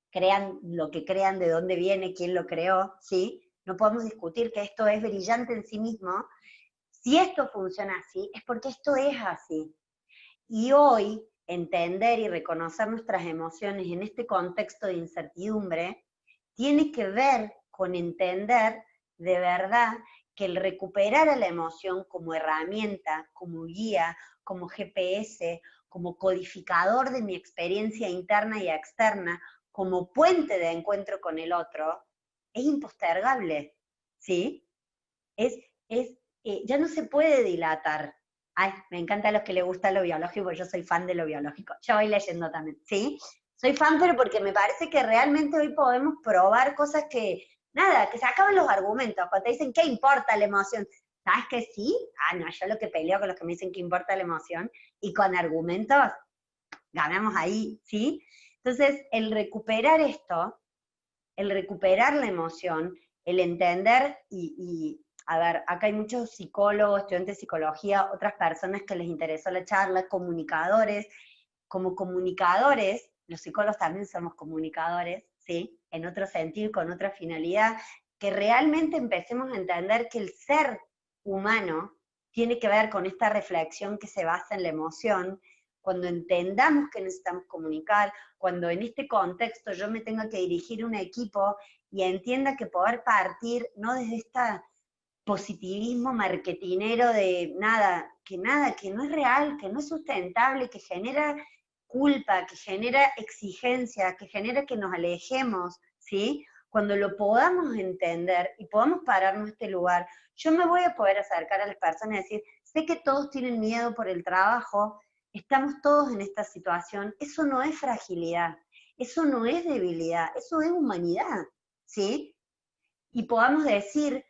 crean lo que crean, de dónde viene, quién lo creó, ¿sí? No podemos discutir que esto es brillante en sí mismo. Si esto funciona así, es porque esto es así. Y hoy, entender y reconocer nuestras emociones en este contexto de incertidumbre, tiene que ver con entender de verdad que el recuperar a la emoción como herramienta, como guía, como GPS, como codificador de mi experiencia interna y externa, como puente de encuentro con el otro, es impostergable, ¿sí? Es ya no se puede dilatar. Ay, me encanta a los que les gusta lo biológico, porque yo soy fan de lo biológico. Yo voy leyendo también, ¿sí? Soy fan, pero porque me parece que realmente hoy podemos probar cosas que, nada, que se acaban los argumentos. Cuando te dicen, ¿qué importa la emoción? ¿Sabes que sí? Ah, no, yo lo que peleo con los que me dicen que importa la emoción, y con argumentos, ganamos ahí, ¿sí? Entonces, el recuperar esto, el recuperar la emoción, el entender a ver, acá hay muchos psicólogos, estudiantes de psicología, otras personas que les interesó la charla, comunicadores. Como comunicadores, los psicólogos también somos comunicadores, ¿sí? En otro sentido, con otra finalidad, que realmente empecemos a entender que el ser humano tiene que ver con esta reflexión que se basa en la emoción, cuando entendamos que necesitamos comunicar, cuando en este contexto yo me tenga que dirigir un equipo y entienda que poder partir no desde esta positivismo marketinero de nada, que no es real, que no es sustentable, que genera culpa, que genera exigencia, que genera que nos alejemos, ¿sí? Cuando lo podamos entender y podamos pararnos en este lugar, yo me voy a poder acercar a las personas y decir, sé que todos tienen miedo por el trabajo, estamos todos en esta situación, eso no es fragilidad, eso no es debilidad, eso es humanidad, ¿sí? Y podamos decir,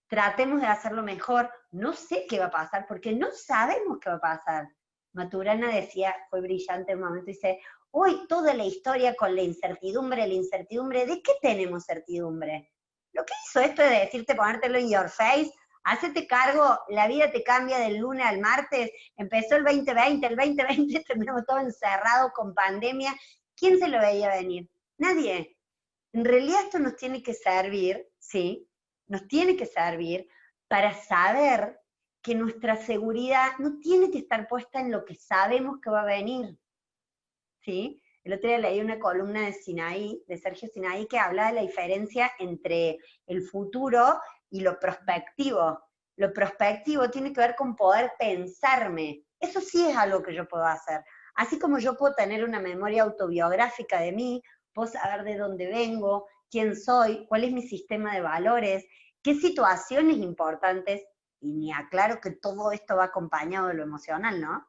tratemos de hacerlo mejor, no sé qué va a pasar, porque no sabemos qué va a pasar. Maturana decía, fue brillante en un momento, dice, hoy toda la historia con la incertidumbre, ¿de qué tenemos certidumbre? Lo que hizo esto de decirte, ponértelo en your face, hacete cargo, la vida te cambia del lunes al martes, empezó el 2020 terminamos todo encerrado con pandemia, ¿quién se lo veía venir? Nadie. En realidad esto nos tiene que servir, ¿sí? Nos tiene que servir para saber que nuestra seguridad no tiene que estar puesta en lo que sabemos que va a venir, ¿sí? El otro día leí una columna de Sinaí, de Sergio Sinaí, que habla de la diferencia entre el futuro y lo prospectivo. Lo prospectivo tiene que ver con poder pensarme. Eso sí es algo que yo puedo hacer. Así como yo puedo tener una memoria autobiográfica de mí, puedo saber de dónde vengo, quién soy, cuál es mi sistema de valores, qué situaciones importantes, y ni aclaro que todo esto va acompañado de lo emocional, ¿no?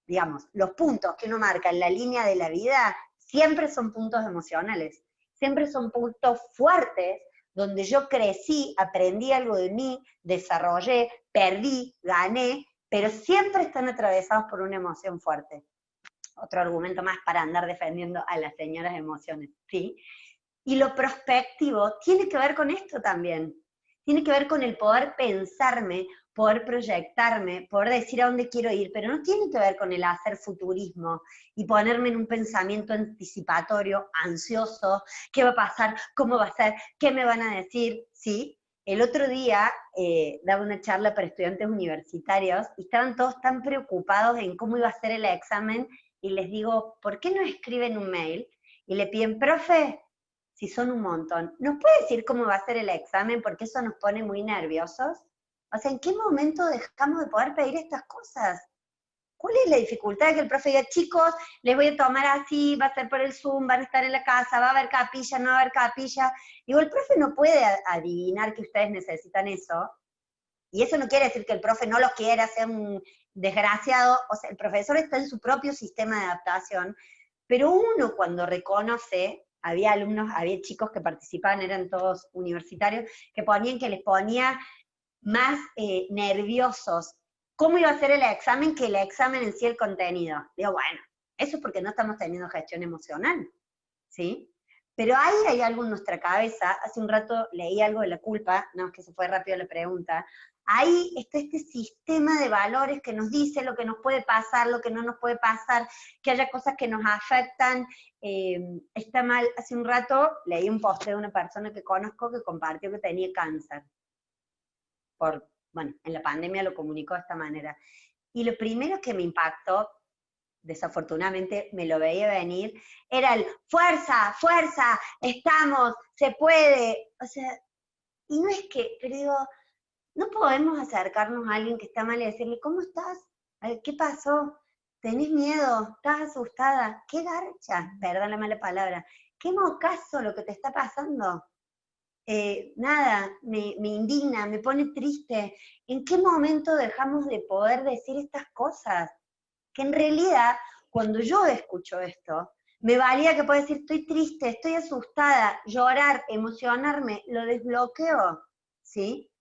Digamos, los puntos que uno marca en la línea de la vida siempre son puntos emocionales, siempre son puntos fuertes donde yo crecí, aprendí algo de mí, desarrollé, perdí, gané, pero siempre están atravesados por una emoción fuerte. Otro argumento más para andar defendiendo a las señoras emociones, ¿sí? Y lo prospectivo tiene que ver con esto también. Tiene que ver con el poder pensarme, poder proyectarme, poder decir a dónde quiero ir, pero no tiene que ver con el hacer futurismo y ponerme en un pensamiento anticipatorio, ansioso, qué va a pasar, cómo va a ser, qué me van a decir, ¿sí? El otro día daba una charla para estudiantes universitarios y estaban todos tan preocupados en cómo iba a ser el examen y les digo, ¿por qué no escriben un mail y le piden, profe, si son un montón, ¿nos puede decir cómo va a ser el examen? Porque eso nos pone muy nerviosos. O sea, ¿en qué momento dejamos de poder pedir estas cosas? ¿Cuál es la dificultad de que el profe diga, chicos, les voy a tomar así, va a ser por el Zoom, van a estar en la casa, va a haber capilla, no va a haber capilla? Digo, el profe no puede adivinar que ustedes necesitan eso, y eso no quiere decir que el profe no lo quiera, sea un desgraciado, o sea, el profesor está en su propio sistema de adaptación, pero uno cuando reconoce, había alumnos, había chicos que participaban, eran todos universitarios, que ponían que les ponía más nerviosos cómo iba a ser el examen que el examen en sí, el contenido. Digo, bueno, eso es porque no estamos teniendo gestión emocional, ¿sí? Pero ahí hay algo en nuestra cabeza, hace un rato leí algo de la culpa, no, es que se fue rápido la pregunta, ahí está este sistema de valores que nos dice lo que nos puede pasar, lo que no nos puede pasar, que haya cosas que nos afectan, está mal. Hace un rato leí un post de una persona que conozco que compartió que tenía cáncer, bueno, en la pandemia lo comunicó de esta manera. Y lo primero que me impactó, desafortunadamente me lo veía venir, era el fuerza, fuerza, estamos, se puede. O sea, y no es que, pero digo, no podemos acercarnos a alguien que está mal y decirle, ¿cómo estás? ¿Qué pasó? ¿Tenés miedo? ¿Estás asustada? ¿Qué garcha? Perdón la mala palabra. ¿Qué mocazo lo que te está pasando? Nada, me indigna, me pone triste. ¿En qué momento dejamos de poder decir estas cosas? Que en realidad, cuando yo escucho esto, me valía que pueda decir, estoy triste, estoy asustada, llorar, emocionarme, lo desbloqueo, ¿sí?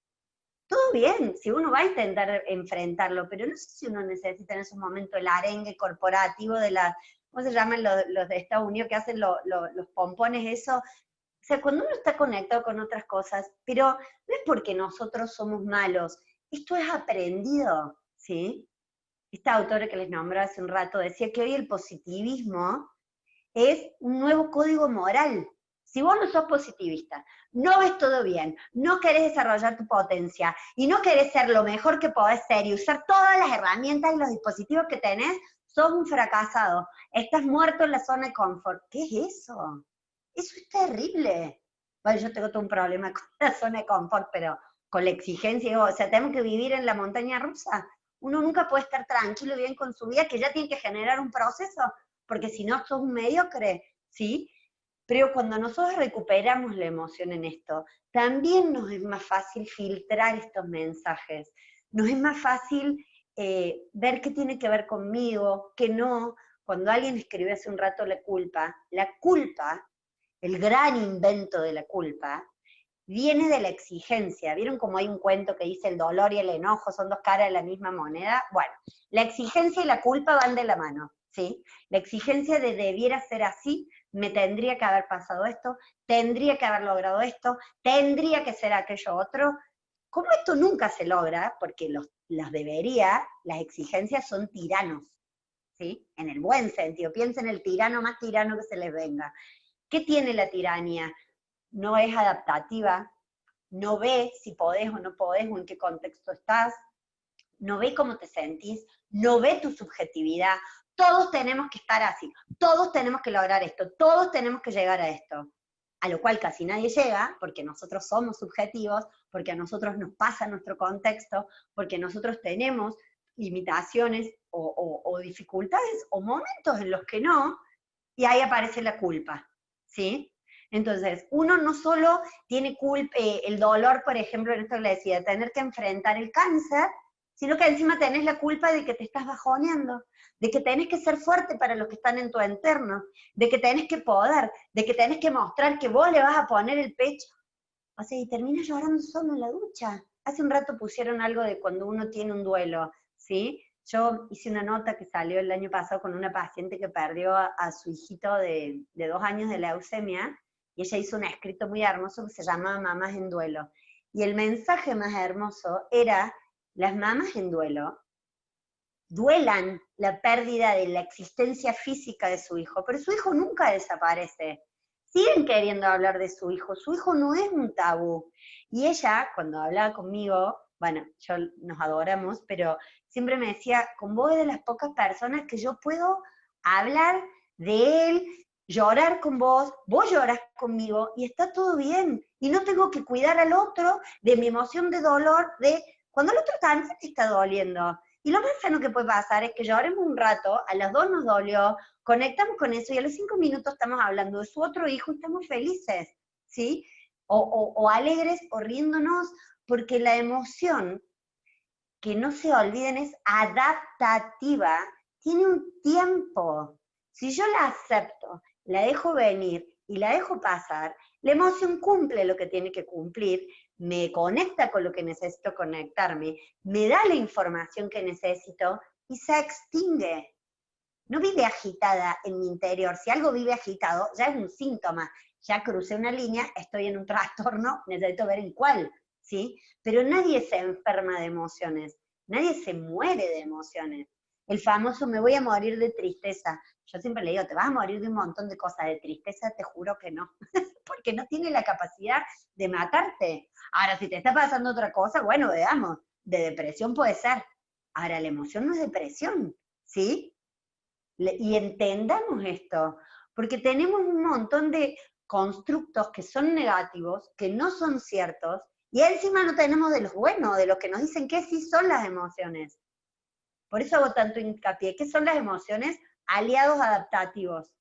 Todo bien, si uno va a intentar enfrentarlo, pero no sé si uno necesita en esos momentos el arengue corporativo de la, ¿cómo se llaman los de Estados Unidos que hacen los pompones, eso? O sea, cuando uno está conectado con otras cosas, pero no es porque nosotros somos malos, esto es aprendido, ¿sí? Esta autora que les nombré hace un rato decía que hoy el positivismo es un nuevo código moral. Si vos no sos positivista, no ves todo bien, no querés desarrollar tu potencia y no querés ser lo mejor que podés ser y usar todas las herramientas y los dispositivos que tenés, sos un fracasado. Estás muerto en la zona de confort. ¿Qué es eso? Eso es terrible. Bueno, yo tengo todo un problema con la zona de confort, pero con la exigencia, o sea, tenemos que vivir en la montaña rusa. Uno nunca puede estar tranquilo y bien con su vida, que ya tiene que generar un proceso, porque si no sos un mediocre, ¿sí? Pero cuando nosotros recuperamos la emoción en esto, también nos es más fácil filtrar estos mensajes, nos es más fácil ver qué tiene que ver conmigo, qué no. Cuando alguien escribió hace un rato la culpa, el gran invento de la culpa, viene de la exigencia. ¿Vieron cómo hay un cuento que dice el dolor y el enojo son dos caras de la misma moneda? Bueno, la exigencia y la culpa van de la mano, ¿sí? La exigencia de debiera ser así, me tendría que haber pasado esto, tendría que haber logrado esto, tendría que ser aquello otro. Como esto nunca se logra, porque las debería, las exigencias son tiranos, ¿sí? En el buen sentido. Piensen en el tirano más tirano que se les venga. ¿Qué tiene la tiranía? No es adaptativa, no ve si podés o no podés o en qué contexto estás, no ve cómo te sentís, no ve tu subjetividad, todos tenemos que estar así, todos tenemos que lograr esto, todos tenemos que llegar a esto. A lo cual casi nadie llega, porque nosotros somos subjetivos, porque a nosotros nos pasa nuestro contexto, porque nosotros tenemos limitaciones o dificultades o momentos en los que no, y ahí aparece la culpa, ¿sí? Entonces, uno no solo tiene el dolor, por ejemplo, en esto que le decía, de tener que enfrentar el cáncer, sino que encima tenés la culpa de que te estás bajoneando, de que tenés que ser fuerte para los que están en tu entorno, de que tenés que poder, de que tenés que mostrar que vos le vas a poner el pecho. O sea, y terminas llorando solo en la ducha. Hace un rato pusieron algo de cuando uno tiene un duelo, ¿sí? Yo hice una nota que salió el año pasado con una paciente que perdió a su hijito de 2 años de leucemia, y ella hizo un escrito muy hermoso que se llamaba Mamás en Duelo. Y el mensaje más hermoso era: las mamás en duelo duelan la pérdida de la existencia física de su hijo, pero su hijo nunca desaparece. Siguen queriendo hablar de su hijo no es un tabú. Y ella, cuando hablaba conmigo, bueno, nos adoramos, pero siempre me decía, con vos es de las pocas personas que yo puedo hablar de él, llorar con vos llorás conmigo, y está todo bien. Y no tengo que cuidar al otro de mi emoción de dolor, de cuando el otro también te está doliendo. Y lo más sano que puede pasar es que lloremos un rato, a las 2 nos dolió, conectamos con eso y a los 5 minutos estamos hablando de su otro hijo y estamos felices, ¿sí? O alegres o riéndonos, porque la emoción, que no se olviden, es adaptativa, tiene un tiempo. Si yo la acepto, la dejo venir y la dejo pasar, la emoción cumple lo que tiene que cumplir, me conecta con lo que necesito conectarme, me da la información que necesito y se extingue. No vive agitada en mi interior. Si algo vive agitado, ya es un síntoma. Ya crucé una línea, estoy en un trastorno, necesito ver en cuál, ¿sí? Pero nadie se enferma de emociones, nadie se muere de emociones. El famoso me voy a morir de tristeza. Yo siempre le digo, te vas a morir de un montón de cosas, de tristeza te juro que no, porque no tiene la capacidad de matarte. Ahora, si te está pasando otra cosa, bueno, veamos, de depresión puede ser. Ahora, la emoción no es depresión, ¿sí? Y entendamos esto, porque tenemos un montón de constructos que son negativos, que no son ciertos, y encima no tenemos de los buenos, de los que nos dicen que sí son las emociones. Por eso hago tanto hincapié. ¿Qué son las emociones? Aliados adaptativos.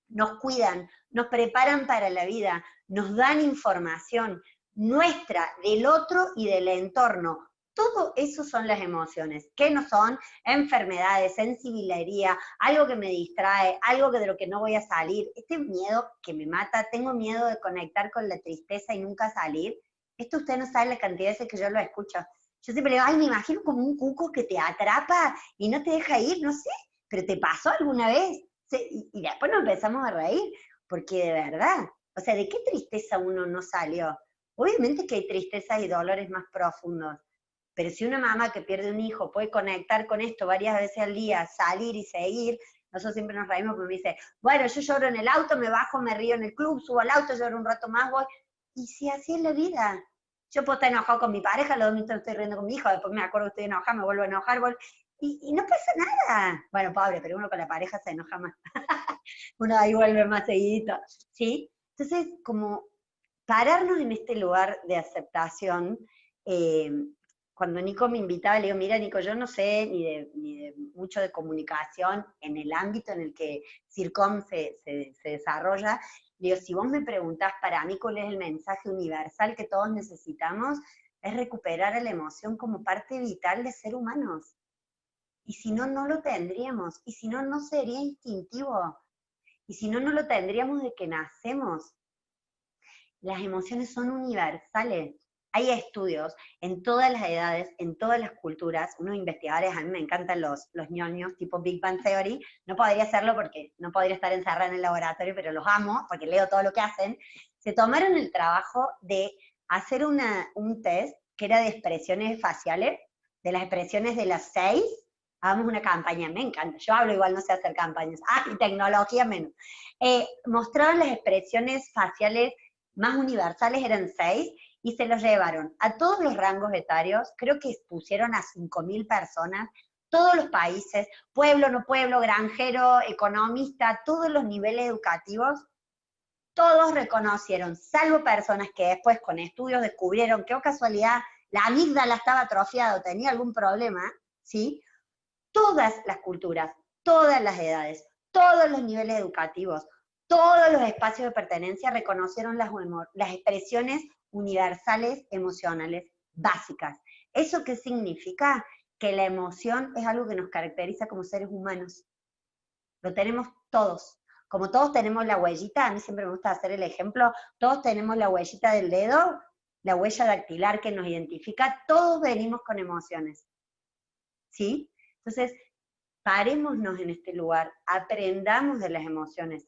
Nos cuidan, nos preparan para la vida, nos dan información nuestra, del otro y del entorno. Todo eso son las emociones. ¿Qué no son? Enfermedades, sensibilidad, algo que me distrae, algo de lo que no voy a salir. Este miedo que me mata, tengo miedo de conectar con la tristeza y nunca salir. Esto usted no sabe la cantidad de veces que yo lo escucho. Yo siempre digo, ay, me imagino como un cuco que te atrapa y no te deja ir, no sé, pero ¿te pasó alguna vez? Y después nos empezamos a reír, porque de verdad, o sea, ¿de qué tristeza uno no salió? Obviamente que hay tristezas y dolores más profundos, pero si una mamá que pierde un hijo puede conectar con esto varias veces al día, salir y seguir, nosotros siempre nos reímos porque me dice, bueno, yo lloro en el auto, me bajo, me río en el club, subo al auto, lloro un rato más, voy. Y si así es la vida. Yo puedo estar enojado con mi pareja, los dos estoy riendo con mi hijo, después me acuerdo que estoy enojada, me vuelvo a enojar, y no pasa nada. Bueno, pobre, pero uno con la pareja se enoja más. Uno ahí vuelve más seguidito, ¿sí? Entonces, como pararnos en este lugar de aceptación, cuando Nico me invitaba, le digo, mira, Nico, yo no sé ni de mucho de comunicación en el ámbito en el que CIRCOM se desarrolla. Le digo, si vos me preguntás para mí cuál es el mensaje universal que todos necesitamos, es recuperar a la emoción como parte vital de ser humanos. Y si no, no lo tendríamos. Y si no, no sería instintivo. Y si no, no lo tendríamos de que nacemos. Las emociones son universales. Hay estudios en todas las edades, en todas las culturas, unos investigadores, a mí me encantan los ñoños, tipo Big Bang Theory, no podría hacerlo porque no podría estar encerrada en el laboratorio, pero los amo, porque leo todo lo que hacen. Se tomaron el trabajo de hacer un test que era de expresiones faciales, de las expresiones de las 6, hagamos una campaña, me encanta, yo hablo igual, no sé hacer campañas, y tecnología menos. Mostraron las expresiones faciales más universales, eran 6, y se los llevaron a todos los rangos etarios, creo que pusieron a 5.000 personas, todos los países, pueblo, no pueblo, granjero, economista, todos los niveles educativos, todos reconocieron, salvo personas que después con estudios descubrieron que, oh casualidad, la amígdala estaba atrofiada o tenía algún problema, ¿sí? Todas las culturas, todas las edades, todos los niveles educativos, todos los espacios de pertenencia reconocieron las expresiones universales emocionales básicas. ¿Eso qué significa? Que la emoción es algo que nos caracteriza como seres humanos. Lo tenemos todos. Como todos tenemos la huellita, a mí siempre me gusta hacer el ejemplo, todos tenemos la huellita del dedo, la huella dactilar que nos identifica, todos venimos con emociones. ¿Sí? Entonces, parémonos en este lugar, aprendamos de las emociones,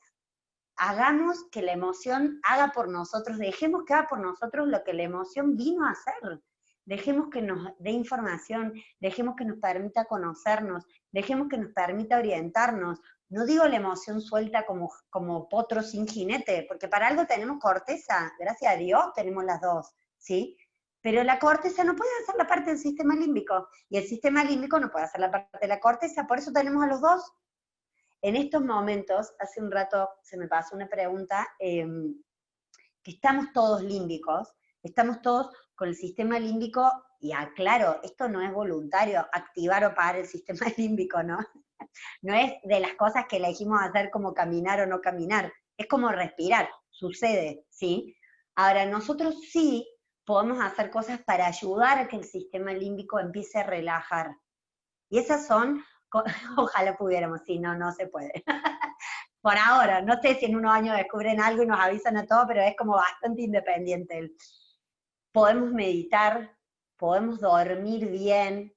hagamos que la emoción haga por nosotros, dejemos que haga por nosotros lo que la emoción vino a hacer. Dejemos que nos dé información, dejemos que nos permita conocernos, dejemos que nos permita orientarnos. No digo la emoción suelta como potro sin jinete, porque para algo tenemos corteza, gracias a Dios tenemos las dos, ¿sí? Pero la corteza no puede hacer la parte del sistema límbico, y el sistema límbico no puede hacer la parte de la corteza, por eso tenemos a los dos. En estos momentos, hace un rato se me pasó una pregunta, que estamos todos límbicos, estamos todos con el sistema límbico, y aclaro, esto no es voluntario, activar o parar el sistema límbico, ¿no? No es de las cosas que elegimos hacer como caminar o no caminar, es como respirar, sucede, ¿sí? Ahora, nosotros sí podemos hacer cosas para ayudar a que el sistema límbico empiece a relajar. Y esas son, ojalá pudiéramos, si no, no se puede. Por ahora, no sé si en unos años descubren algo y nos avisan a todos, pero es como bastante independiente. Podemos meditar, podemos dormir bien,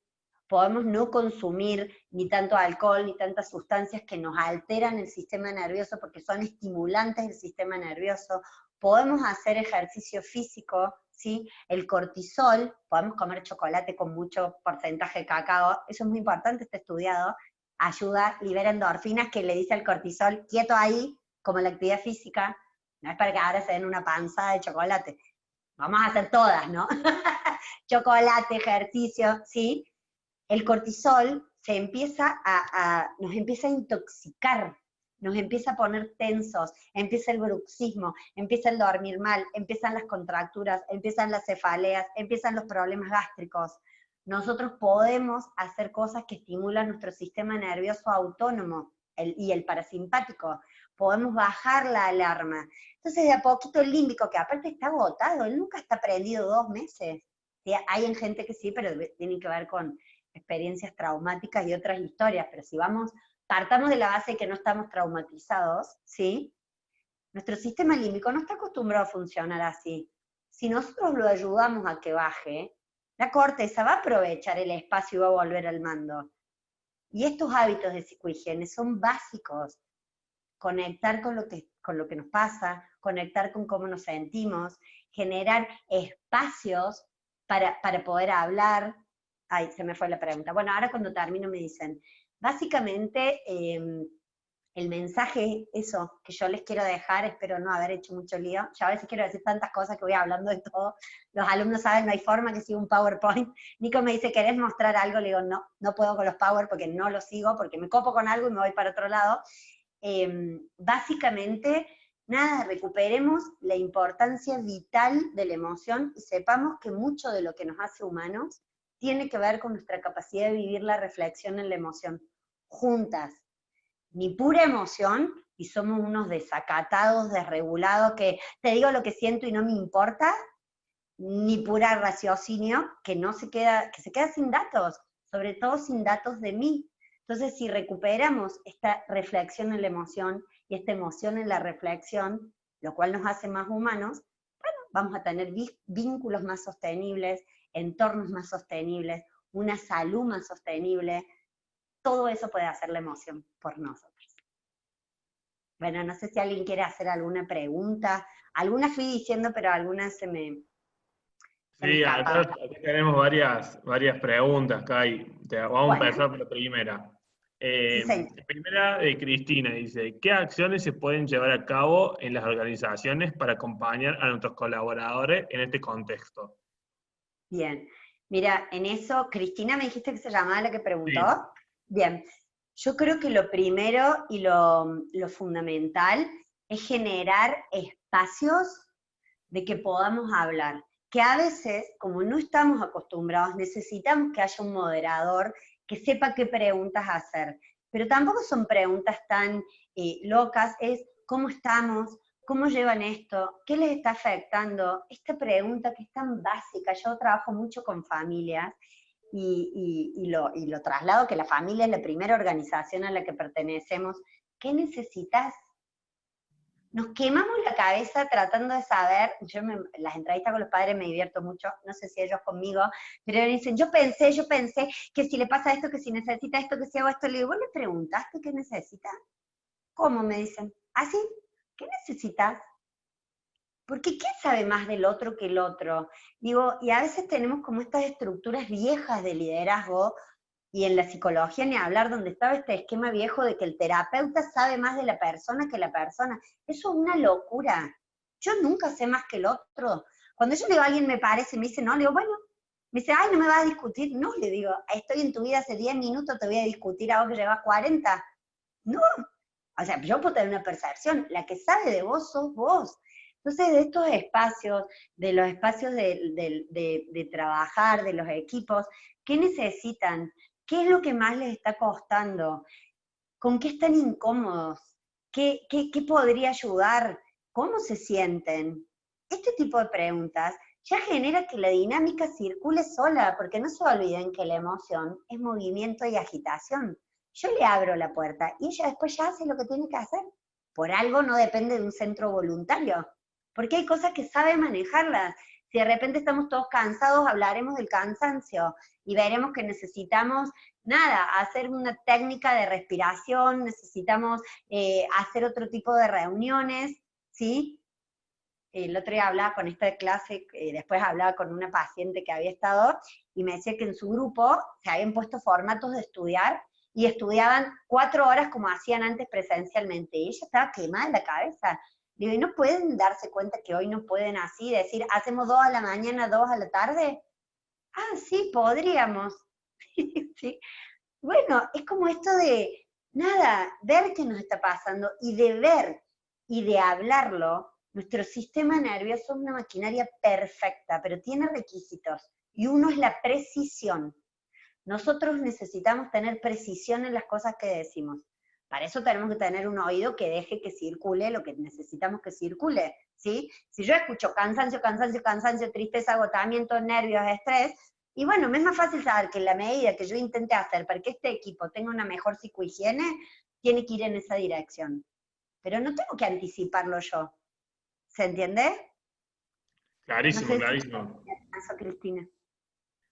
podemos no consumir ni tanto alcohol ni tantas sustancias que nos alteran el sistema nervioso porque son estimulantes del sistema nervioso, podemos hacer ejercicio físico, ¿sí? El cortisol, podemos comer chocolate con mucho porcentaje de cacao, eso es muy importante, está estudiado, ayuda, libera endorfinas que le dice al cortisol, quieto ahí, como la actividad física, no es para que ahora se den una panzada de chocolate, vamos a hacer todas, ¿no? Chocolate, ejercicio, ¿sí? El cortisol nos empieza a intoxicar, nos empieza a poner tensos, empieza el bruxismo, empieza el dormir mal, empiezan las contracturas, empiezan las cefaleas, empiezan los problemas gástricos. Nosotros podemos hacer cosas que estimulan nuestro sistema nervioso autónomo y el parasimpático. Podemos bajar la alarma. Entonces, de a poquito el límbico, que aparte está agotado, él nunca está prendido 2 meses. ¿Sí? Hay en gente que sí, pero tiene que ver con experiencias traumáticas y otras historias, pero si partamos de la base de que no estamos traumatizados, ¿sí? Nuestro sistema límbico no está acostumbrado a funcionar así. Si nosotros lo ayudamos a que baje, la corteza va a aprovechar el espacio y va a volver al mando. Y estos hábitos de psicohigiene son básicos. Conectar con lo que nos pasa, conectar con cómo nos sentimos, generar espacios para poder hablar. Ay, se me fue la pregunta. Bueno, ahora cuando termino me dicen, básicamente el mensaje, eso, que yo les quiero dejar, espero no haber hecho mucho lío. Yo a veces quiero decir tantas cosas que voy hablando de todo. Los alumnos saben, no hay forma que siga un PowerPoint. Nico me dice, ¿querés mostrar algo? Le digo, no, no puedo con los Power porque no los sigo, porque me copo con algo y me voy para otro lado. Básicamente, nada, recuperemos la importancia vital de la emoción y sepamos que mucho de lo que nos hace humanos tiene que ver con nuestra capacidad de vivir la reflexión en la emoción, juntas. Ni pura emoción, y somos unos desacatados, desregulados, que te digo lo que siento y no me importa, ni pura raciocinio, que se queda sin datos, sobre todo sin datos de mí. Entonces, si recuperamos esta reflexión en la emoción y esta emoción en la reflexión, lo cual nos hace más humanos, bueno, vamos a tener vínculos más sostenibles, entornos más sostenibles, una salud más sostenible. Todo eso puede hacer la emoción por nosotros. Bueno, no sé si alguien quiere hacer alguna pregunta. Algunas fui diciendo, pero algunas se me... Sí, acá tenemos varias preguntas, Kai. Vamos a empezar por la primera. Sí, La primera de Cristina dice, ¿qué acciones se pueden llevar a cabo en las organizaciones para acompañar a nuestros colaboradores en este contexto? Bien. Mira, en eso, Cristina, me dijiste que se llamaba la que preguntó. Sí, Bien, yo creo que lo primero y lo fundamental es generar espacios de que podamos hablar. Que a veces, como no estamos acostumbrados, necesitamos que haya un moderador que sepa qué preguntas hacer. Pero tampoco son preguntas tan locas, es ¿cómo estamos? ¿Cómo llevan esto? ¿Qué les está afectando? Esta pregunta que es tan básica, yo trabajo mucho con familias y lo traslado, que la familia es la primera organización a la que pertenecemos. ¿Qué necesitas? Nos quemamos la cabeza tratando de saber, las entrevistas con los padres me divierto mucho, no sé si ellos conmigo, pero me dicen, yo pensé que si le pasa esto, que si necesita esto, que si hago esto, le digo, ¿vos le preguntaste qué necesita? ¿Cómo? Me dicen, ¿ah, sí? ¿Qué necesitas? Porque ¿quién sabe más del otro que el otro? Digo, y a veces tenemos como estas estructuras viejas de liderazgo, y en la psicología ni hablar, donde estaba este esquema viejo de que el terapeuta sabe más de la persona que la persona. Eso es una locura. Yo nunca sé más que el otro. Cuando yo le digo a alguien me parece, me dice no, le digo, bueno, me dice, ay, no me vas a discutir. No, le digo, estoy en tu vida hace 10 minutos, te voy a discutir a vos que llevas 40. No, o sea, yo puedo tener una percepción, la que sabe de vos sos vos. Entonces, de estos espacios, de los espacios de trabajar, de los equipos, ¿qué necesitan? ¿Qué es lo que más les está costando? ¿Con qué están incómodos? ¿Qué podría ayudar? ¿Cómo se sienten? Este tipo de preguntas ya genera que la dinámica circule sola, porque no se olviden que la emoción es movimiento y agitación. Yo le abro la puerta y ella después ya hace lo que tiene que hacer. Por algo no depende de un centro voluntario, porque hay cosas que sabe manejarlas. Si de repente estamos todos cansados, hablaremos del cansancio y veremos que necesitamos, nada, hacer una técnica de respiración, necesitamos hacer otro tipo de reuniones, ¿sí? El otro día hablaba con esta clase, después hablaba con una paciente que había estado, y me decía que en su grupo se habían puesto formatos de estudiar, y estudiaban 4 horas como hacían antes presencialmente, y ella estaba quemada en la cabeza. Digo, ¿y no pueden darse cuenta que hoy no pueden así, decir, hacemos 2 a la mañana, 2 a la tarde? Ah, sí, podríamos. ¿Sí? Bueno, es como esto de, nada, ver qué nos está pasando y de ver y de hablarlo. Nuestro sistema nervioso es una maquinaria perfecta, pero tiene requisitos. Y uno es la precisión. Nosotros necesitamos tener precisión en las cosas que decimos. Para eso tenemos que tener un oído que deje que circule lo que necesitamos que circule, ¿sí? Si yo escucho cansancio, cansancio, cansancio, tristeza, agotamiento, nervios, estrés, y bueno, me es más fácil saber que en la medida que yo intente hacer para que este equipo tenga una mejor psicohigiene, tiene que ir en esa dirección. Pero no tengo que anticiparlo yo. ¿Se entiende? No clarísimo, sé si clarísimo. eso, Cristina.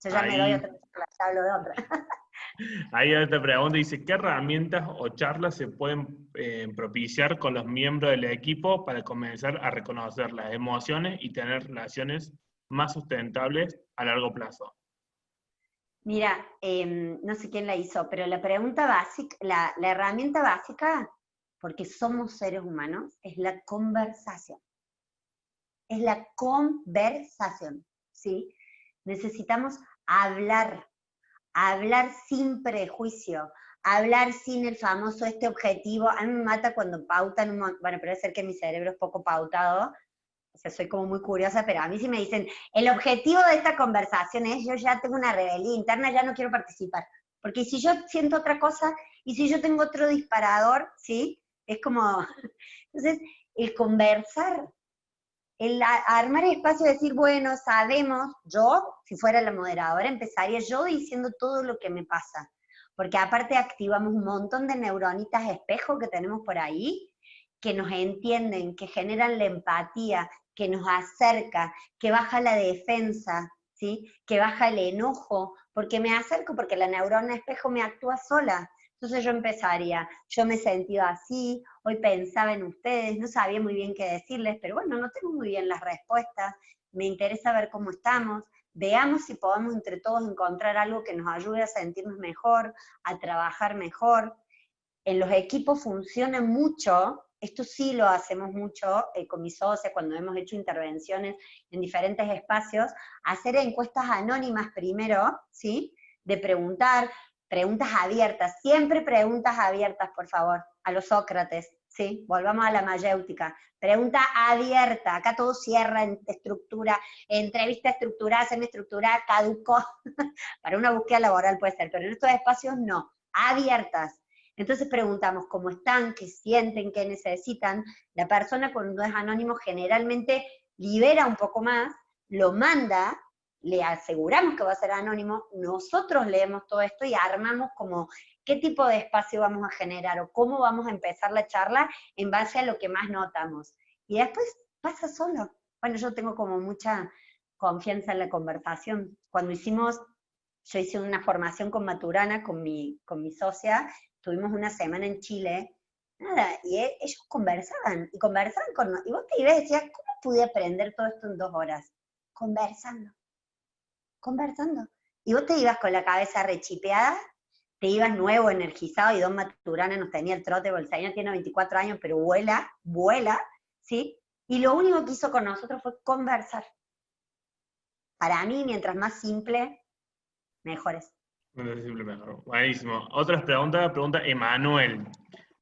Yo ya me doy Ahí, otra, ya hablo de otra. ahí te pregunta, dice, ¿qué herramientas o charlas se pueden propiciar con los miembros del equipo para comenzar a reconocer las emociones y tener relaciones más sustentables a largo plazo? Mira, no sé quién la hizo, pero la pregunta básica, la herramienta básica, porque somos seres humanos, es la conversación. Es la conversación, ¿sí? Necesitamos hablar, hablar sin prejuicio, hablar sin el famoso este objetivo. A mí me mata cuando pautan bueno, pero debe ser que mi cerebro es poco pautado, o sea, soy como muy curiosa, pero a mí sí me dicen, el objetivo de esta conversación es, yo ya tengo una rebeldía interna, ya no quiero participar. Porque si yo siento otra cosa, y si yo tengo otro disparador, ¿sí? Es como, entonces, el conversar, el armar el espacio y decir, bueno, sabemos, yo, si fuera la moderadora, empezaría yo diciendo todo lo que me pasa. Porque aparte activamos un montón de neuronitas espejo que tenemos por ahí, que nos entienden, que generan la empatía, que nos acerca, que baja la defensa, ¿sí? Que baja el enojo, porque me acerco, porque la neurona espejo me actúa sola. Entonces yo empezaría, yo me he sentido así, hoy pensaba en ustedes, no sabía muy bien qué decirles, pero bueno, no tengo muy bien las respuestas, me interesa ver cómo estamos, veamos si podemos entre todos encontrar algo que nos ayude a sentirnos mejor, a trabajar mejor. En los equipos funciona mucho esto sí lo hacemos mucho con mis socios cuando hemos hecho intervenciones en diferentes espacios, hacer encuestas anónimas primero, ¿sí? De preguntas abiertas, siempre preguntas abiertas, por favor, a los Sócrates, ¿sí? Volvamos a la mayéutica. Pregunta abierta, acá todo cierra en estructura, entrevista estructurada, semiestructurada, caducó. Para una búsqueda laboral puede ser, pero en estos espacios no, abiertas. Entonces preguntamos cómo están, qué sienten, qué necesitan. La persona cuando es anónimo generalmente libera un poco más, lo manda, le aseguramos que va a ser anónimo, nosotros leemos todo esto y armamos como qué tipo de espacio vamos a generar o cómo vamos a empezar la charla en base a lo que más notamos. Y después pasa solo. Bueno, yo tengo como mucha confianza en la conversación. Yo hice una formación con Maturana, con mi socia, tuvimos una semana en Chile, nada, y ellos conversaban, y y vos te ibas y decías, ¿cómo pude aprender todo esto en 2 horas? Conversando. Y vos te ibas con la cabeza rechipeada, te ibas nuevo, energizado, y Don Maturana nos tenía el trote, porque el señor tiene 24 años, pero vuela, ¿sí? Y lo único que hizo con nosotros fue conversar. Para mí, mientras más simple, mejores. Mejor. Buenísimo. Otras preguntas, pregunta Emanuel.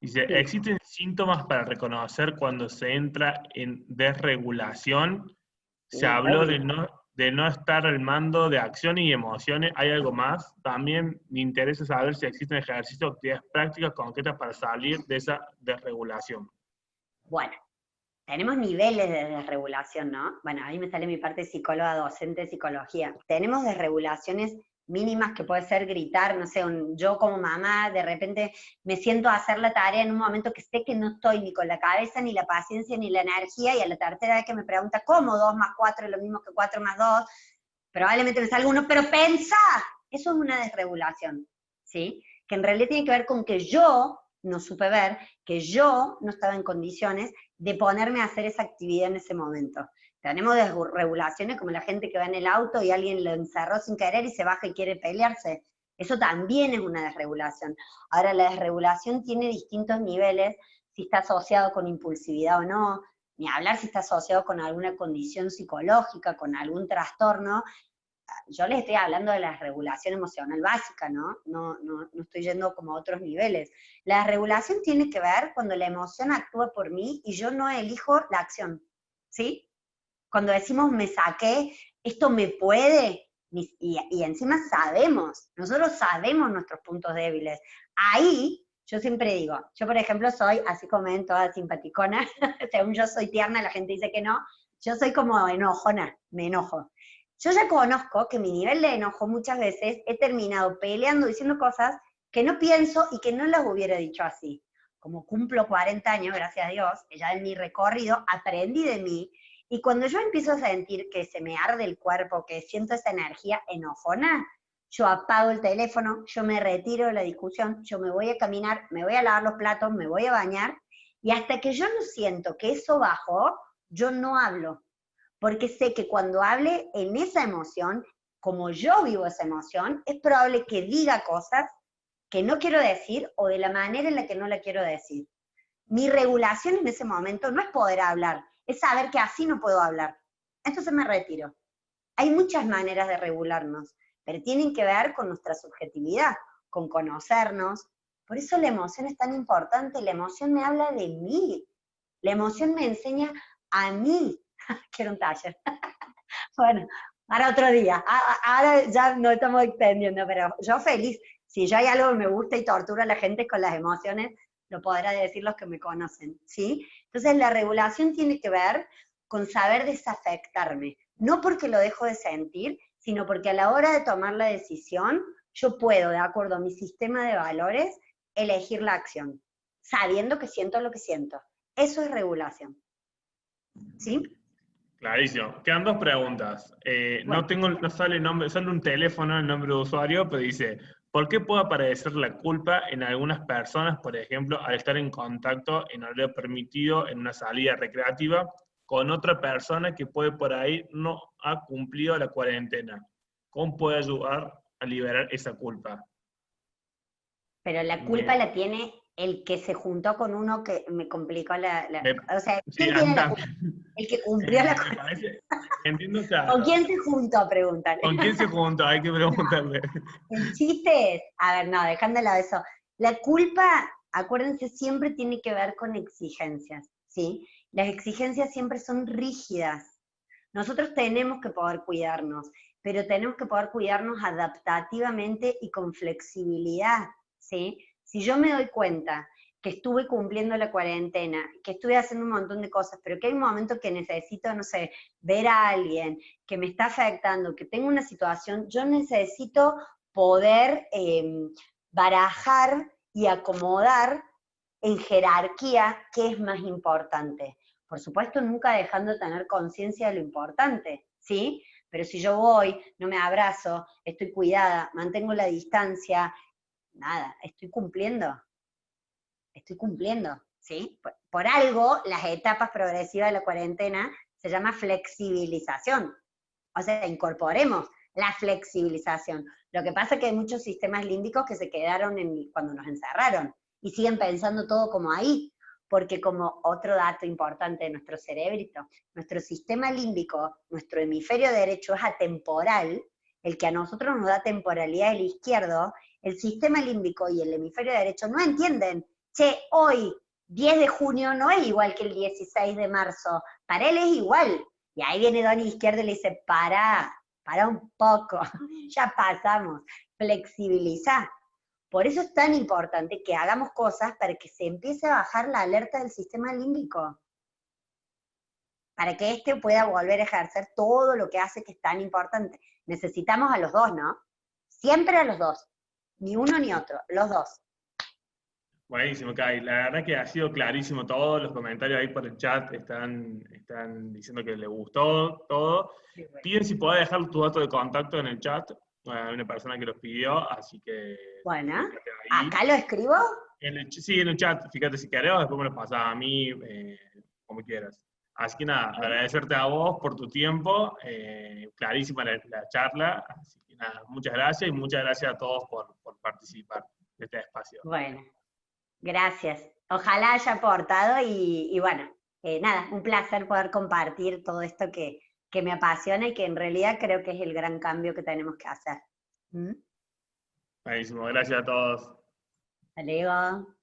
Dice, Sí. ¿existen síntomas para reconocer cuando se entra en desregulación? Se habló Obvio. de no estar al mando de acciones y emociones. ¿Hay algo más? También me interesa saber si existen ejercicios o actividades prácticas concretas para salir de esa desregulación. Bueno, tenemos niveles de desregulación, ¿no? Bueno, ahí me sale mi parte de psicóloga, docente de psicología. Tenemos desregulaciones mínimas que puede ser gritar, no sé, yo como mamá de repente me siento a hacer la tarea en un momento que sé que no estoy ni con la cabeza, ni la paciencia, ni la energía, y a la tercera vez que me pregunta, ¿cómo 2 más 4 es lo mismo que 4 más 2? Probablemente me salga uno, pero pensá, eso es una desregulación, ¿sí? Que en realidad tiene que ver con que yo no supe ver, que yo no estaba en condiciones de ponerme a hacer esa actividad en ese momento. Tenemos desregulaciones como la gente que va en el auto y alguien lo encerró sin querer y se baja y quiere pelearse. Eso también es una desregulación. Ahora, la desregulación tiene distintos niveles, si está asociado con impulsividad o no, ni hablar si está asociado con alguna condición psicológica, con algún trastorno. Yo les estoy hablando de la regulación emocional básica, ¿no? No estoy yendo como a otros niveles. La regulación tiene que ver cuando la emoción actúa por mí y yo no elijo la acción, ¿sí? Cuando decimos me saqué, esto me puede, y encima nosotros sabemos nuestros puntos débiles. Ahí, yo siempre digo, yo por ejemplo soy, así como ven, toda simpaticona, según yo soy tierna, la gente dice que no, yo soy como enojona, me enojo. Yo ya conozco que mi nivel de enojo muchas veces he terminado peleando, diciendo cosas que no pienso y que no las hubiera dicho así. Como cumplo 40 años, gracias a Dios, que ya en mi recorrido aprendí de mí, y cuando yo empiezo a sentir que se me arde el cuerpo, que siento esa energía enojona, yo apago el teléfono, yo me retiro de la discusión, yo me voy a caminar, me voy a lavar los platos, me voy a bañar, y hasta que yo no siento que eso bajó, yo no hablo. Porque sé que cuando hable en esa emoción, como yo vivo esa emoción, es probable que diga cosas que no quiero decir o de la manera en la que no la quiero decir. Mi regulación en ese momento no es poder hablar, es saber que así no puedo hablar. Entonces me retiro. Hay muchas maneras de regularnos, pero tienen que ver con nuestra subjetividad, con conocernos. Por eso la emoción es tan importante. La emoción me habla de mí. La emoción me enseña a mí. Quiero un taller. Bueno, para otro día. Ahora ya no estamos extendiendo, pero yo feliz. Si yo hay algo que me gusta y tortura a la gente con las emociones, lo podrá decir los que me conocen, ¿sí? Entonces la regulación tiene que ver con saber desafectarme, no porque lo dejo de sentir, sino porque a la hora de tomar la decisión, yo puedo, de acuerdo a mi sistema de valores, elegir la acción, sabiendo que siento lo que siento. Eso es regulación, ¿sí? Clarísimo. Quedan 2 preguntas. Bueno, No sale el nombre, sale un teléfono, el nombre de usuario, pero dice, ¿por qué puede aparecer la culpa en algunas personas, por ejemplo, al estar en contacto en horario permitido en una salida recreativa con otra persona que puede por ahí no ha cumplido la cuarentena? ¿Cómo puede ayudar a liberar esa culpa? pero la culpa la tiene el que se juntó con uno que me complicó o sea, Sí, ¿quién a mí tiene la culpa? también. El que cumplió la Me parece, entiendo, ¿Con claro. quién se juntó? Preguntan. ¿Con quién se juntó? Hay que No, preguntarle. el chiste es, a ver, no, dejando de lado eso. La culpa, acuérdense, siempre tiene que ver con exigencias, ¿sí? Las exigencias siempre son rígidas. Nosotros tenemos que poder cuidarnos, pero tenemos que poder cuidarnos adaptativamente y con flexibilidad, ¿sí? Si yo me doy cuenta que estuve cumpliendo la cuarentena, que estuve haciendo un montón de cosas, pero que hay un momento que necesito, no sé, ver a alguien que me está afectando, que tengo una situación, yo necesito poder barajar y acomodar en jerarquía qué es más importante. Por supuesto, nunca dejando de tener conciencia de lo importante, ¿sí? Pero si yo voy, no me abrazo, estoy cuidada, mantengo la distancia, nada, estoy cumpliendo, ¿sí? Por algo, las etapas progresivas de la cuarentena se llama flexibilización. O sea, incorporemos la flexibilización. Lo que pasa es que hay muchos sistemas límbicos que se quedaron cuando nos encerraron y siguen pensando todo como ahí, porque como otro dato importante de nuestro cerebrito, nuestro sistema límbico, nuestro hemisferio derecho es atemporal, el que a nosotros nos da temporalidad el izquierdo, el sistema límbico y el hemisferio derecho no entienden, che, hoy, 10 de junio, no es igual que el 16 de marzo, para él es igual. Y ahí viene Don Izquierdo y le dice, para un poco, ya pasamos, flexibilizar. Por eso es tan importante que hagamos cosas para que se empiece a bajar la alerta del sistema límbico, para que éste pueda volver a ejercer todo lo que hace que es tan importante. Necesitamos a los dos, ¿no? Siempre a los dos, ni uno ni otro, los dos. Buenísimo, Kai. La verdad que ha sido clarísimo todo. Los comentarios ahí por el chat están diciendo que les gustó todo. Piden si podés dejar tu dato de contacto en el chat. Hay una persona que los pidió, así que Bueno, fíjate ahí. ¿acá lo escribo? Sí, en el chat, fíjate si querés, o después me lo pasas a mí, como quieras. Así que nada, agradecerte a vos por tu tiempo, clarísima la charla, así que nada, muchas gracias y muchas gracias a todos por participar de este espacio. Bueno, gracias. Ojalá haya aportado y bueno, nada, un placer poder compartir todo esto que me apasiona y que en realidad creo que es el gran cambio que tenemos que hacer. ¿Mm? Buenísimo, gracias a todos. Hasta luego.